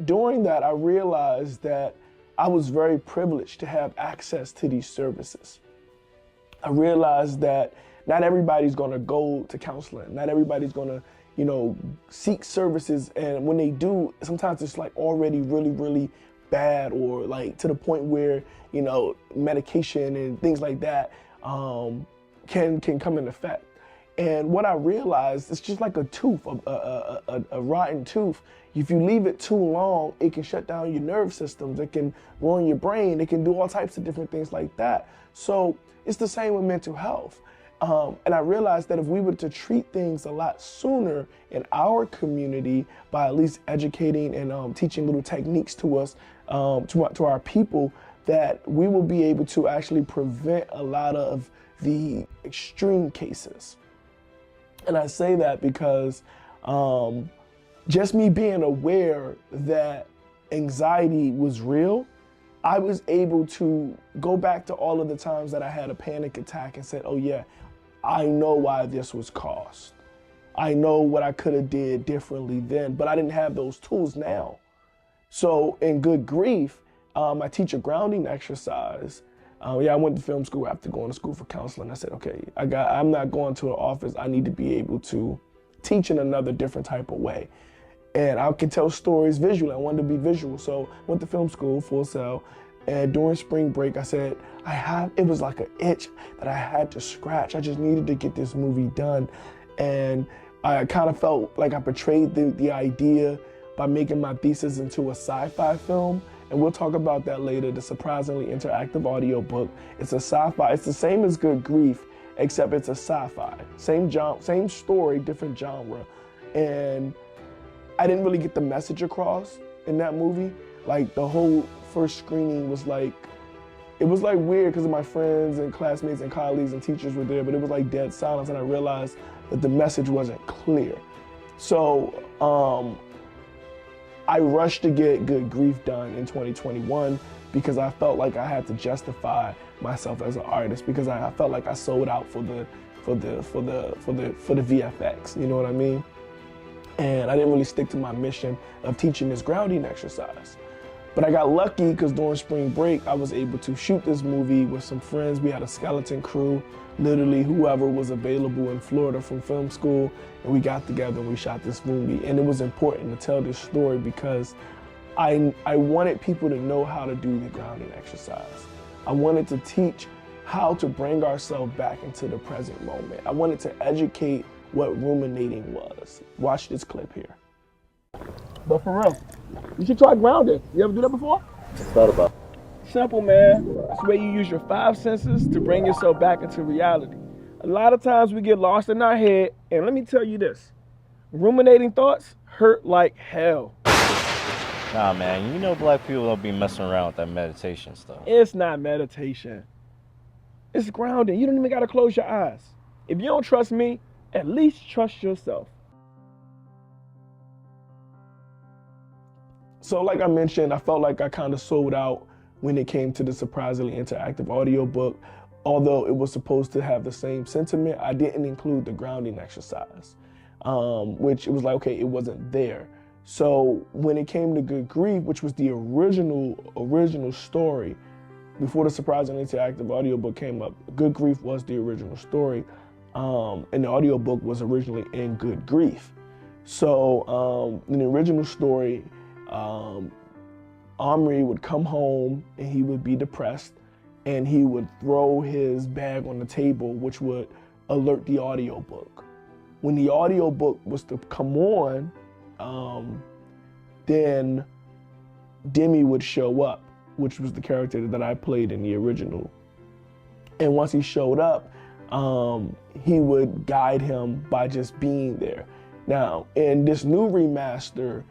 during that, I realized that I was very privileged to have access to these services. I realized that not everybody's gonna go to counseling. Not everybody's gonna, seek services. And when they do, sometimes it's already really, really bad, or to the point where, medication and things like that can come into effect. And what I realized, it's just like a tooth, a rotten tooth. If you leave it too long, it can shut down your nerve systems. It can ruin your brain. It can do all types of different things like that. So it's the same with mental health. And I realized that if we were to treat things a lot sooner in our community by at least educating and teaching little techniques to us, to our people, that we will be able to actually prevent a lot of the extreme cases. And I say that because just me being aware that anxiety was real, I was able to go back to all of the times that I had a panic attack and said, oh yeah, I know why this was caused. I know what I could have did differently then, but I didn't have those tools now. So in Good Grief, I teach a grounding exercise. I went to film school after going to school for counseling. I said, okay, I'm not going to an office. I need to be able to teach in another different type of way. And I can tell stories visually. I wanted to be visual. So went to film school, Full Sail. And during spring break, I said, it was like an itch that I had to scratch. I just needed to get this movie done. And I kind of felt like I portrayed the idea by making my thesis into a sci-fi film. And we'll talk about that later, the surprisingly interactive audiobook. It's a sci-fi, it's the same as Good Grief, except it's a sci-fi. Same story, different genre. And I didn't really get the message across in that movie. Like the whole first screening was like, it was like weird because my friends and classmates and colleagues and teachers were there, but it was like dead silence, and I realized that the message wasn't clear. So I rushed to get Good Grief done in 2021 because I felt like I had to justify myself as an artist, because I felt like I sold out for the VFX, you know what I mean? And I didn't really stick to my mission of teaching this grounding exercise. But I got lucky because during spring break, I was able to shoot this movie with some friends. We had a skeleton crew, literally whoever was available in Florida from film school, and we got together and we shot this movie. And it was important to tell this story because I wanted people to know how to do the grounding exercise. I wanted to teach how to bring ourselves back into the present moment. I wanted to educate what ruminating was. Watch this clip here. But for real, you should try grounding. You ever do that before? Thought about it. Simple, man. It's where you use your 5 senses to bring yourself back into reality. A lot of times we get lost in our head, and let me tell you this, ruminating thoughts hurt like hell. Nah, man, you know black people don't be messing around with that meditation stuff. It's not meditation. It's grounding. You don't even gotta close your eyes. If you don't trust me, at least trust yourself. So like I mentioned, I felt like I kind of sold out when it came to the surprisingly interactive audiobook. Although it was supposed to have the same sentiment, I didn't include the grounding exercise, which it was like, okay, it wasn't there. So when it came to Good Grief, which was the original story, before the surprisingly interactive audiobook came up, Good Grief was the original story, and the audiobook was originally in Good Grief. So in the original story, Omri would come home and he would be depressed, and he would throw his bag on the table, which would alert the audiobook. When the audiobook was to come on, then Demi would show up, which was the character that I played in the original. And once he showed up, he would guide him by just being there. Now, in this new remaster,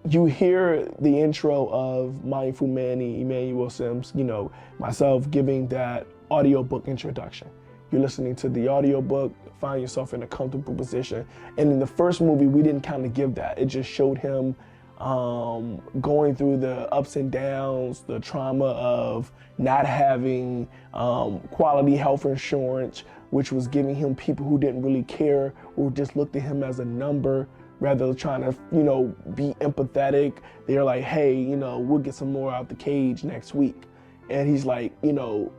you hear the intro of Mindful Manny, Emmanuel Simms, you know, myself giving that audiobook introduction. You're listening to the audiobook, find yourself in a comfortable position. And in the first movie, we didn't kind of give that. It just showed him going through the ups and downs, the trauma of not having quality health insurance, which was giving him people who didn't really care or just looked at him as a number, rather than trying to, you know, be empathetic. They're like, hey, you know, we'll get some more out the cage next week. And he's like, you know,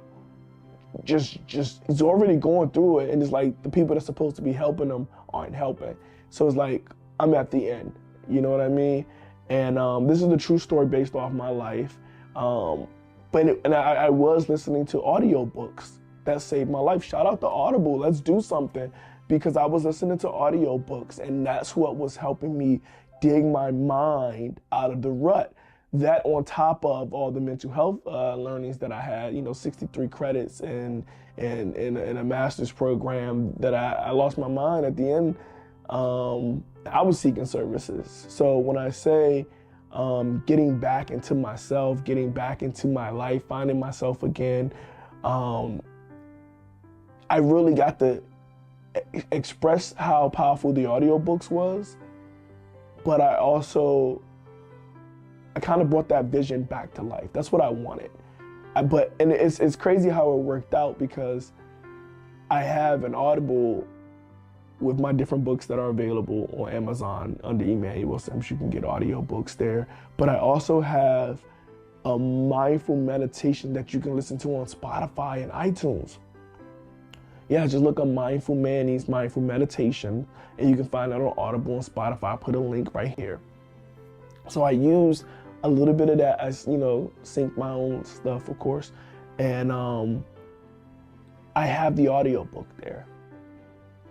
just he's already going through it, and it's like the people that's supposed to be helping him aren't helping. So it's like, I'm at the end, you know what I mean? And this is the true story based off my life. I was listening to audiobooks that saved my life. Shout out to Audible, let's do something. Because I was listening to audiobooks, and that's what was helping me dig my mind out of the rut. That on top of all the mental health learnings that I had, you know, 63 credits in a master's program, that I lost my mind at the end. I was seeking services. So when I say getting back into myself, getting back into my life, finding myself again, I really got to express how powerful the audiobooks was, but I kind of brought that vision back to life. That's what I wanted. And it's crazy how it worked out, because I have an Audible with my different books that are available on Amazon under Emmanuel Simms. You can get audio books there. But I also have a mindful meditation that you can listen to on Spotify and iTunes. Yeah, just look up Mindful Manny's Mindful Meditation, and you can find that on Audible and Spotify. I'll put a link right here. So I use a little bit of that as, you know, sync my own stuff, of course. And I have the audio book there.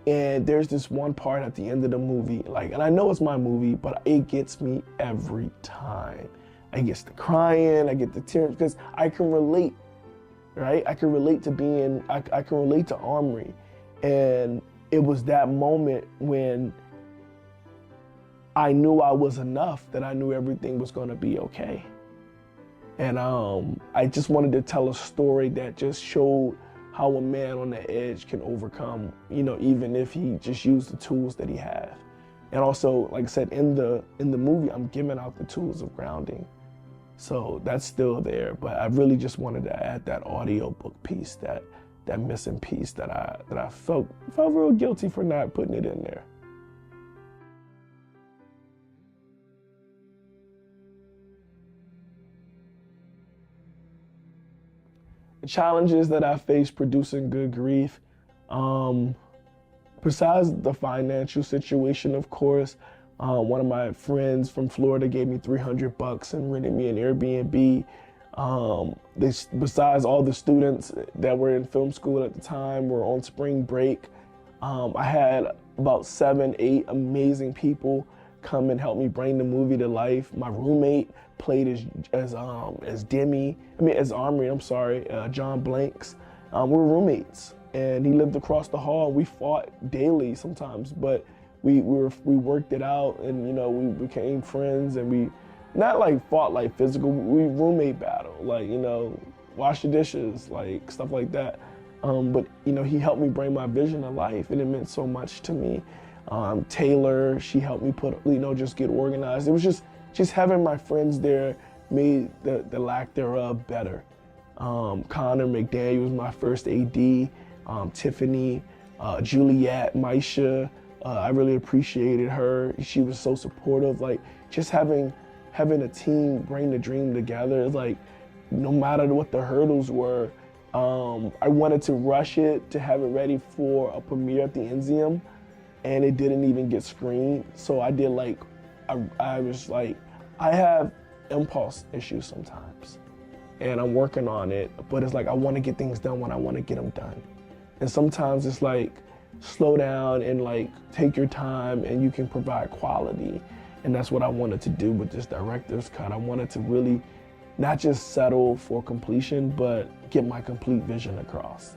And there's this one part at the end of the movie, like, and I know it's my movie, but it gets me every time. I get to crying, I get the tears, because I can relate, right? I can relate to being, I can relate to Omri. And it was that moment when I knew I was enough, that I knew everything was gonna be okay. And I just wanted to tell a story that just showed how a man on the edge can overcome, you know, even if he just used the tools that he has. And also, like I said, in the movie, I'm giving out the tools of grounding. So that's still there, but I really just wanted to add that audio book piece, that missing piece that I felt real guilty for not putting it in there. The challenges that I face producing Good Grief, besides the financial situation, of course, one of my friends from Florida gave me $300 and rented me an Airbnb. Besides all the students that were in film school at the time were on spring break, I had about 7, 8 amazing people come and help me bring the movie to life. My roommate played as Omri, I'm sorry, John Blanks. We're roommates, and he lived across the hall. We fought daily sometimes, but we worked it out, and, you know, we became friends, and we not like fought like physical, we roommate battle, like, you know, wash the dishes, like stuff like that. But, you know, he helped me bring my vision to life, and it meant so much to me. Taylor, she helped me just get organized. It was just having my friends there made the lack thereof better. Connor McDaniel was my first AD, Tiffany, Juliet, Maisha, I really appreciated her. She was so supportive. Like, just having a team bring the dream together, like, no matter what the hurdles were, I wanted to rush it to have it ready for a premiere at the Enzium, and it didn't even get screened. So I did I was like, I have impulse issues sometimes, and I'm working on it, but it's like I want to get things done when I want to get them done. And sometimes it's like, slow down and like take your time, and you can provide quality. And that's what I wanted to do with this director's cut. I wanted to really not just settle for completion, but get my complete vision across.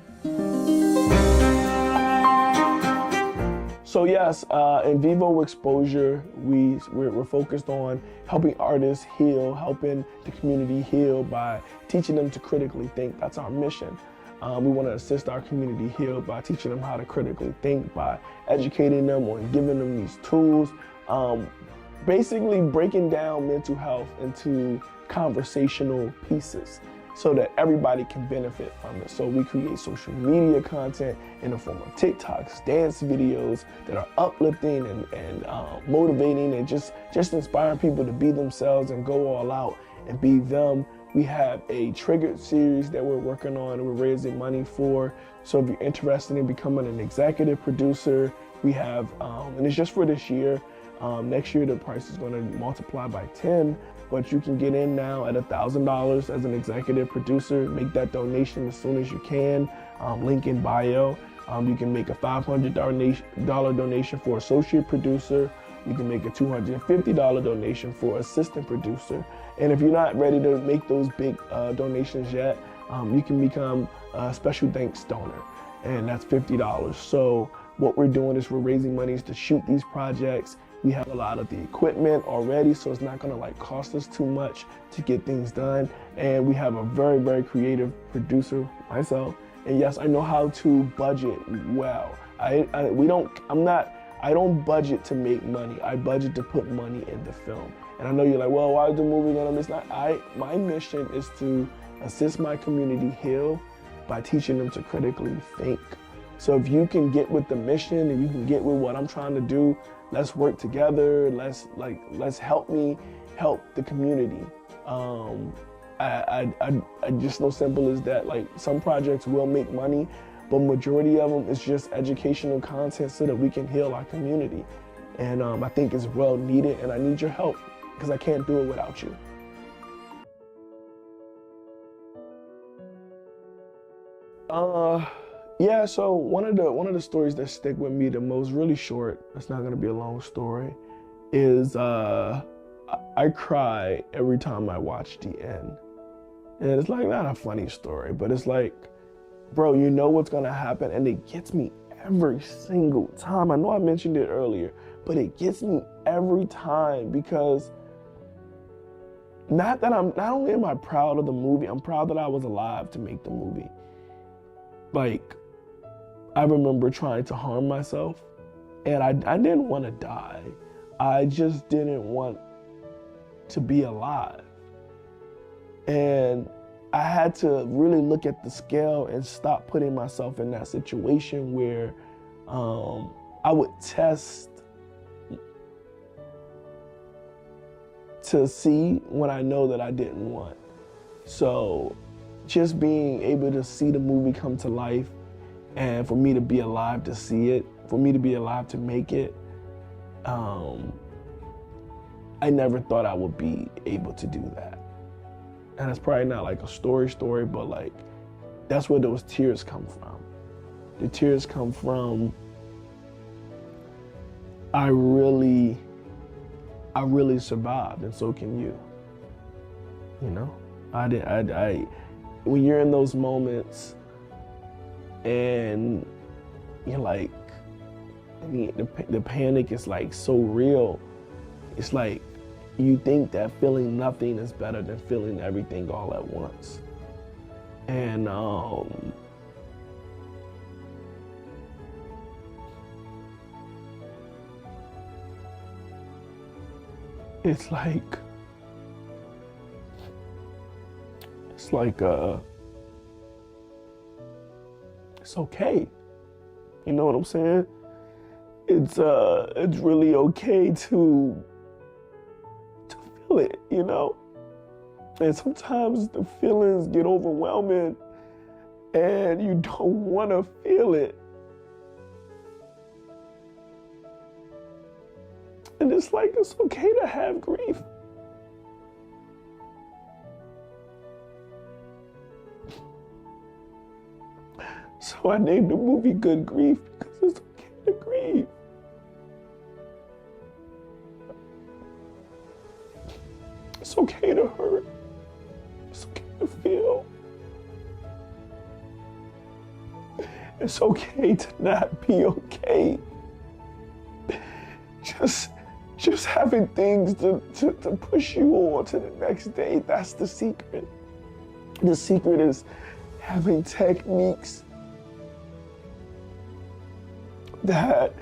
So yes, in Vivo Exposure, we're focused on helping artists heal, helping the community heal by teaching them to critically think. That's our mission. We want to assist our community heal by teaching them how to critically think, by educating them on giving them these tools, basically breaking down mental health into conversational pieces so that everybody can benefit from it. So we create social media content in the form of TikToks, dance videos that are uplifting and motivating, and just inspiring people to be themselves and go all out and be them. We have a Triggered series that we're working on and we're raising money for. So if you're interested in becoming an executive producer, we have, and it's just for this year. Next year, the price is going to multiply by 10, but you can get in now at $1,000 as an executive producer. Make that donation as soon as you can. Link in bio. You can make a $500 donation for associate producer. You can make a $250 donation for assistant producer. And if you're not ready to make those big donations yet, you can become a special thanks donor, and that's $50. So what we're doing is we're raising monies to shoot these projects. We have a lot of the equipment already, so it's not gonna cost us too much to get things done. And we have a very, very creative producer, myself. And yes, I know how to budget well. I don't budget to make money. I budget to put money in the film. And I know you're like, well, why is the movie gonna miss? My mission is to assist my community heal by teaching them to critically think. So if you can get with the mission and you can get with what I'm trying to do, let's work together. Let's help me help the community. I just know simple as that. Like, some projects will make money, but majority of them is just educational content so that we can heal our community. And I think it's well needed, and I need your help because I can't do it without you. Yeah, so one of the stories that stick with me the most, really short, it's not gonna be a long story, is I cry every time I watch the end. And it's like not a funny story, but it's like, bro, you know what's gonna happen, and it gets me every single time. I know I mentioned it earlier, but it gets me every time because not only am I proud of the movie, I'm proud that I was alive to make the movie. Like, I remember trying to harm myself, and I didn't want to die. I just didn't want to be alive. And I had to really look at the scale and stop putting myself in that situation where I would test to see when I know that I didn't want. So just being able to see the movie come to life, and for me to be alive to see it, for me to be alive to make it, I never thought I would be able to do that. And it's probably not like a story, but like, that's where those tears come from. The tears come from, I really survived, and so can you. You know, when you're in those moments and you're like, I mean, the panic is like so real. It's like you think that feeling nothing is better than feeling everything all at once. And it's like it's okay. You know what I'm saying? It's really okay to feel it, you know? And sometimes the feelings get overwhelming and you don't want to feel it. And it's like, it's okay to have grief. So I named the movie Good Grief because it's okay to grieve. It's okay to hurt. It's okay to feel. It's okay to not be okay. Just having things to push you on to the next day, that's the secret. The secret is having techniques that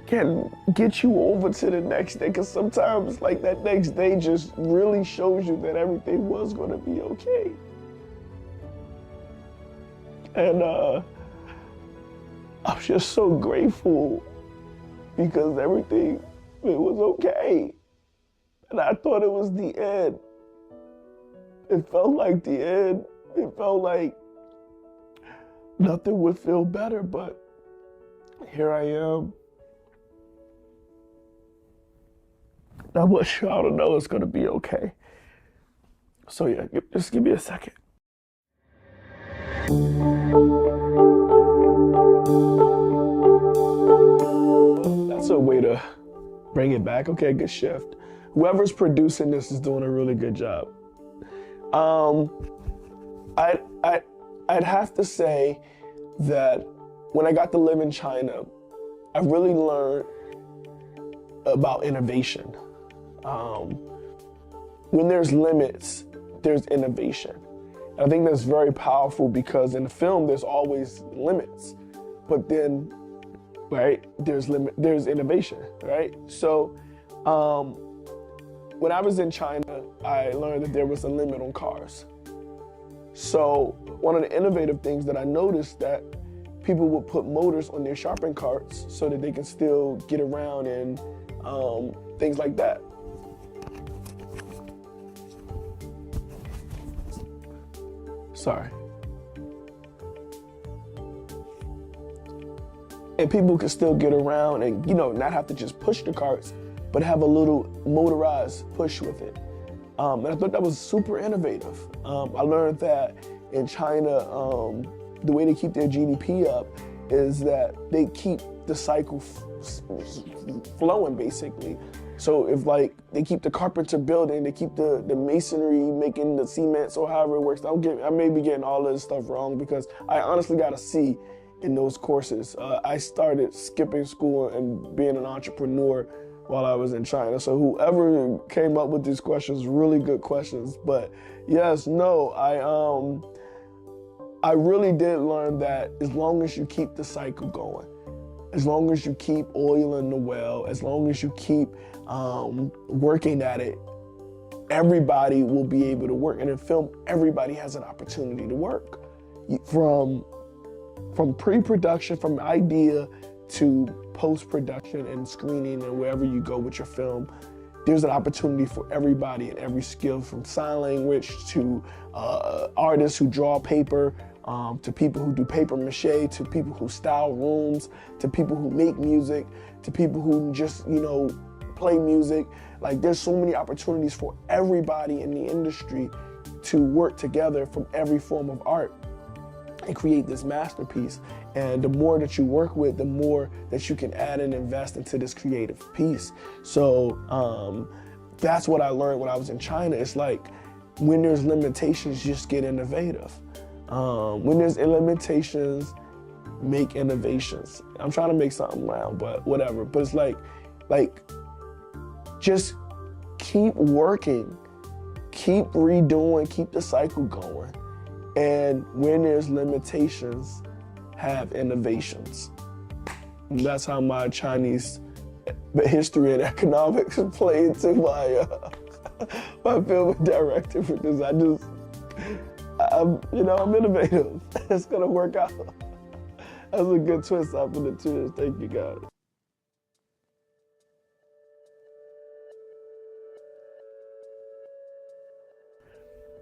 can get you over to the next day, because sometimes like that next day just really shows you that everything was going to be okay. And I'm just so grateful because everything, it was okay. And I thought it was the end. It felt like the end. It felt like nothing would feel better, but here I am. I want y'all to know it's gonna be okay. So yeah, just give me a second. That's a way to bring it back. Okay, good shift. Whoever's producing this is doing a really good job. I'd have to say that when I got to live in China, I really learned about innovation. When there's limits, there's innovation. And I think that's very powerful because in the film, there's always limits, but then, right, there's innovation, right? So when I was in China, I learned that there was a limit on cars. So one of the innovative things that I noticed that people would put motors on their shopping carts so that they can still get around and things like that. Sorry. And people can still get around and, not have to just push the carts, but have a little motorized push with it. And I thought that was super innovative. I learned that in China, the way they keep their GDP up is that they keep the cycle flowing, basically. So if they keep the carpenter building, they keep the masonry making the cements or however it works. I may be getting all of this stuff wrong because I honestly got a C in those courses. I started skipping school and being an entrepreneur while I was in China. So whoever came up with these questions, really good questions. But yes, no, I really did learn that as long as you keep the cycle going, as long as you keep oiling the well, as long as you keep working at it, everybody will be able to work. And in film, everybody has an opportunity to work. From pre-production, from idea to post-production and screening and wherever you go with your film, there's an opportunity for everybody in every skill, from sign language to artists who draw paper, to people who do paper mache, to people who style rooms, to people who make music, to people who just, play music. There's so many opportunities for everybody in the industry to work together from every form of art and create this masterpiece. And the more that you work with, the more that you can add and invest into this creative piece. So that's what I learned when I was in China. It's when there's limitations, just get innovative. When there's limitations, make innovations. I'm trying to make something round, but whatever. But it's just keep working, keep redoing, keep the cycle going. And when there's limitations, have innovations. And that's how my Chinese history and economics play into my film and directing, because I'm innovative. It's gonna work out. That's a good twist after the tears. Thank you, guys.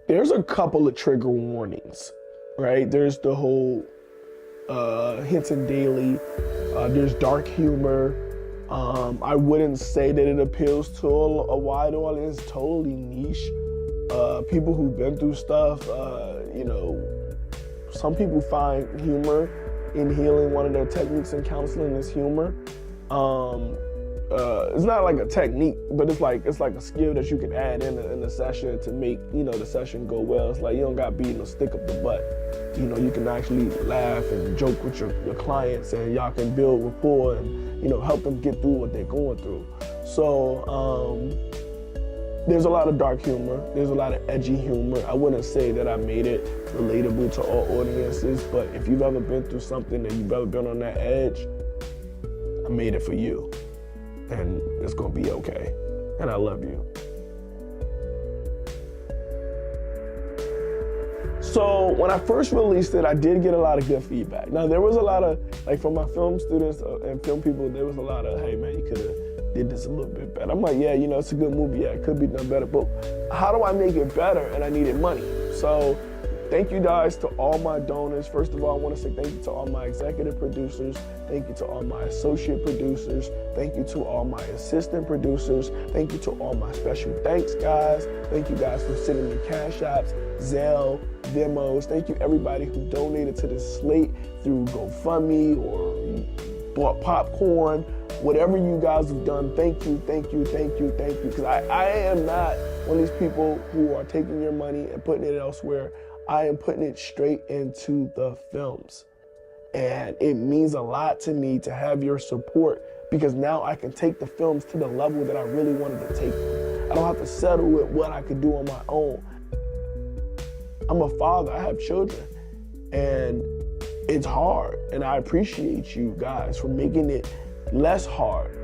There's a couple of trigger warnings, right? There's the whole Hinton Daily. There's dark humor. I wouldn't say that it appeals to a wide audience. Totally niche. People who've been through stuff. Some people find humor in healing. One of their techniques in counseling is humor. It's not like a technique, but it's like a skill that you can add in a session to make the session go well. It's you don't got beat no stick up the butt. You can actually laugh and joke with your clients, and y'all can build rapport and help them get through what they're going through. So there's a lot of dark humor. There's a lot of edgy humor. I wouldn't say that I made it relatable to all audiences, but if you've ever been through something and you've ever been on that edge, I made it for you. And it's gonna be okay. And I love you. So when I first released it, I did get a lot of good feedback. Now there was a lot of, from my film students and film people, there was a lot of, hey man, you could have did this a little bit better. I'm like, yeah, it's a good movie, yeah, it could be done better, but how do I make it better? And I needed money. So thank you guys to all my donors. First of all, I want to say thank you to all my executive producers. Thank you to all my associate producers. Thank you to all my assistant producers. Thank you to all my special thanks guys. Thank you guys for sending me cash apps, Zelle, Venmos. Thank you everybody who donated to this slate through GoFundMe or bought popcorn. Whatever you guys have done, thank you, thank you, thank you, thank you. Because I am not one of these people who are taking your money and putting it elsewhere. I am putting it straight into the films. And it means a lot to me to have your support, because now I can take the films to the level that I really wanted to take them. I don't have to settle with what I could do on my own. I'm a father, I have children, and it's hard. And I appreciate you guys for making it less hard.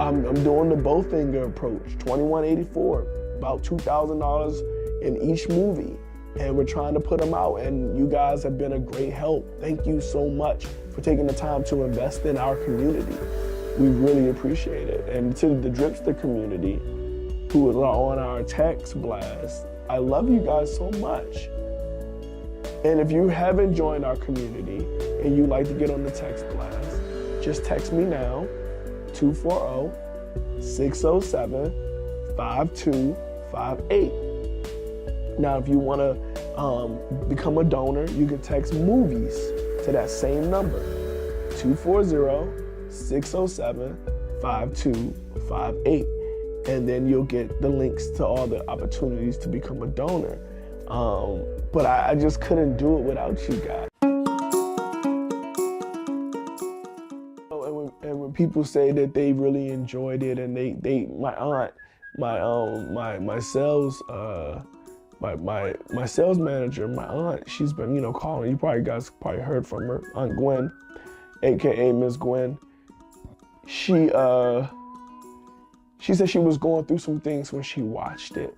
I'm doing the Bowfinger approach, $21.84, about $2,000 in each movie. and we're trying to put them out, and you guys have been a great help. Thank you so much for taking the time to invest in our community. We really appreciate it. And to the Dripster community who are on our text blast, I love you guys so much. And if you haven't joined our community and you'd like to get on the text blast, just text me now, 240-607-5258. Now, if you want to become a donor, you can text movies to that same number, 240-607-5258. And then you'll get the links to all the opportunities to become a donor. But I just couldn't do it without you guys. And when people say that they really enjoyed it, and my aunt, my sales manager, my aunt, she's been calling. You guys probably heard from her, Aunt Gwen, aka Miss Gwen. She said she was going through some things when she watched it,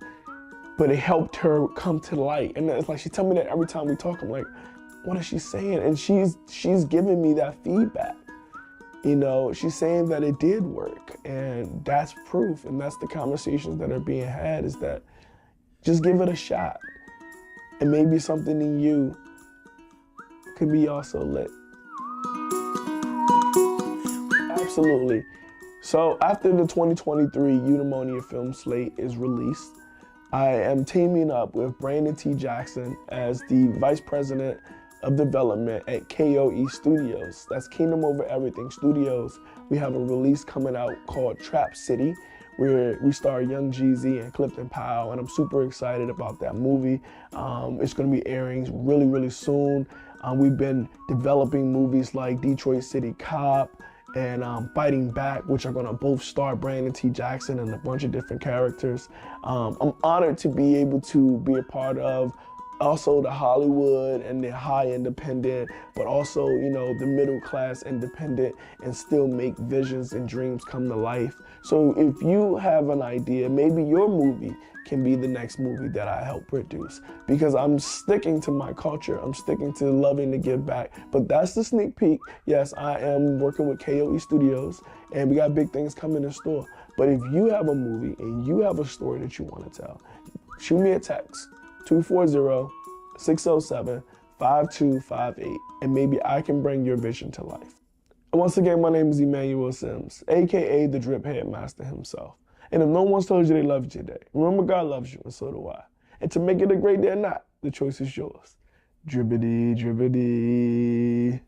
but it helped her come to light. And it's like she tell me that every time we talk. I'm like, what is she saying? And she's giving me that feedback. She's saying that it did work, and that's proof. And that's the conversations that are being had, is that just give it a shot, and maybe something in you could be also lit. Absolutely. So after the 2023 Eudaimonia film slate is released, I am teaming up with Brandon T. Jackson as the Vice President of Development at KOE Studios. That's Kingdom Over Everything Studios. We have a release coming out called Trap City, where we star Young Jeezy and Clifton Powell, and I'm super excited about that movie. It's gonna be airing really, really soon. We've been developing movies like Detroit City Cop and Fighting Back, which are gonna both star Brandon T. Jackson and a bunch of different characters. I'm honored to be able to be a part of also the Hollywood and the high independent, but also, the middle class independent, and still make visions and dreams come to life. So if you have an idea, maybe your movie can be the next movie that I help produce, because I'm sticking to my culture. I'm sticking to loving to give back. But that's the sneak peek. Yes, I am working with KOE Studios, and we got big things coming in store. But if you have a movie and you have a story that you want to tell, shoot me a text, 240-607-5258, and maybe I can bring your vision to life. Once again, my name is Emmanuel Simms, aka the Drip Headmaster himself. And if no one's told you they loved you today, remember God loves you, and so do I. And to make it a great day or not, the choice is yours. Drippity, drippity.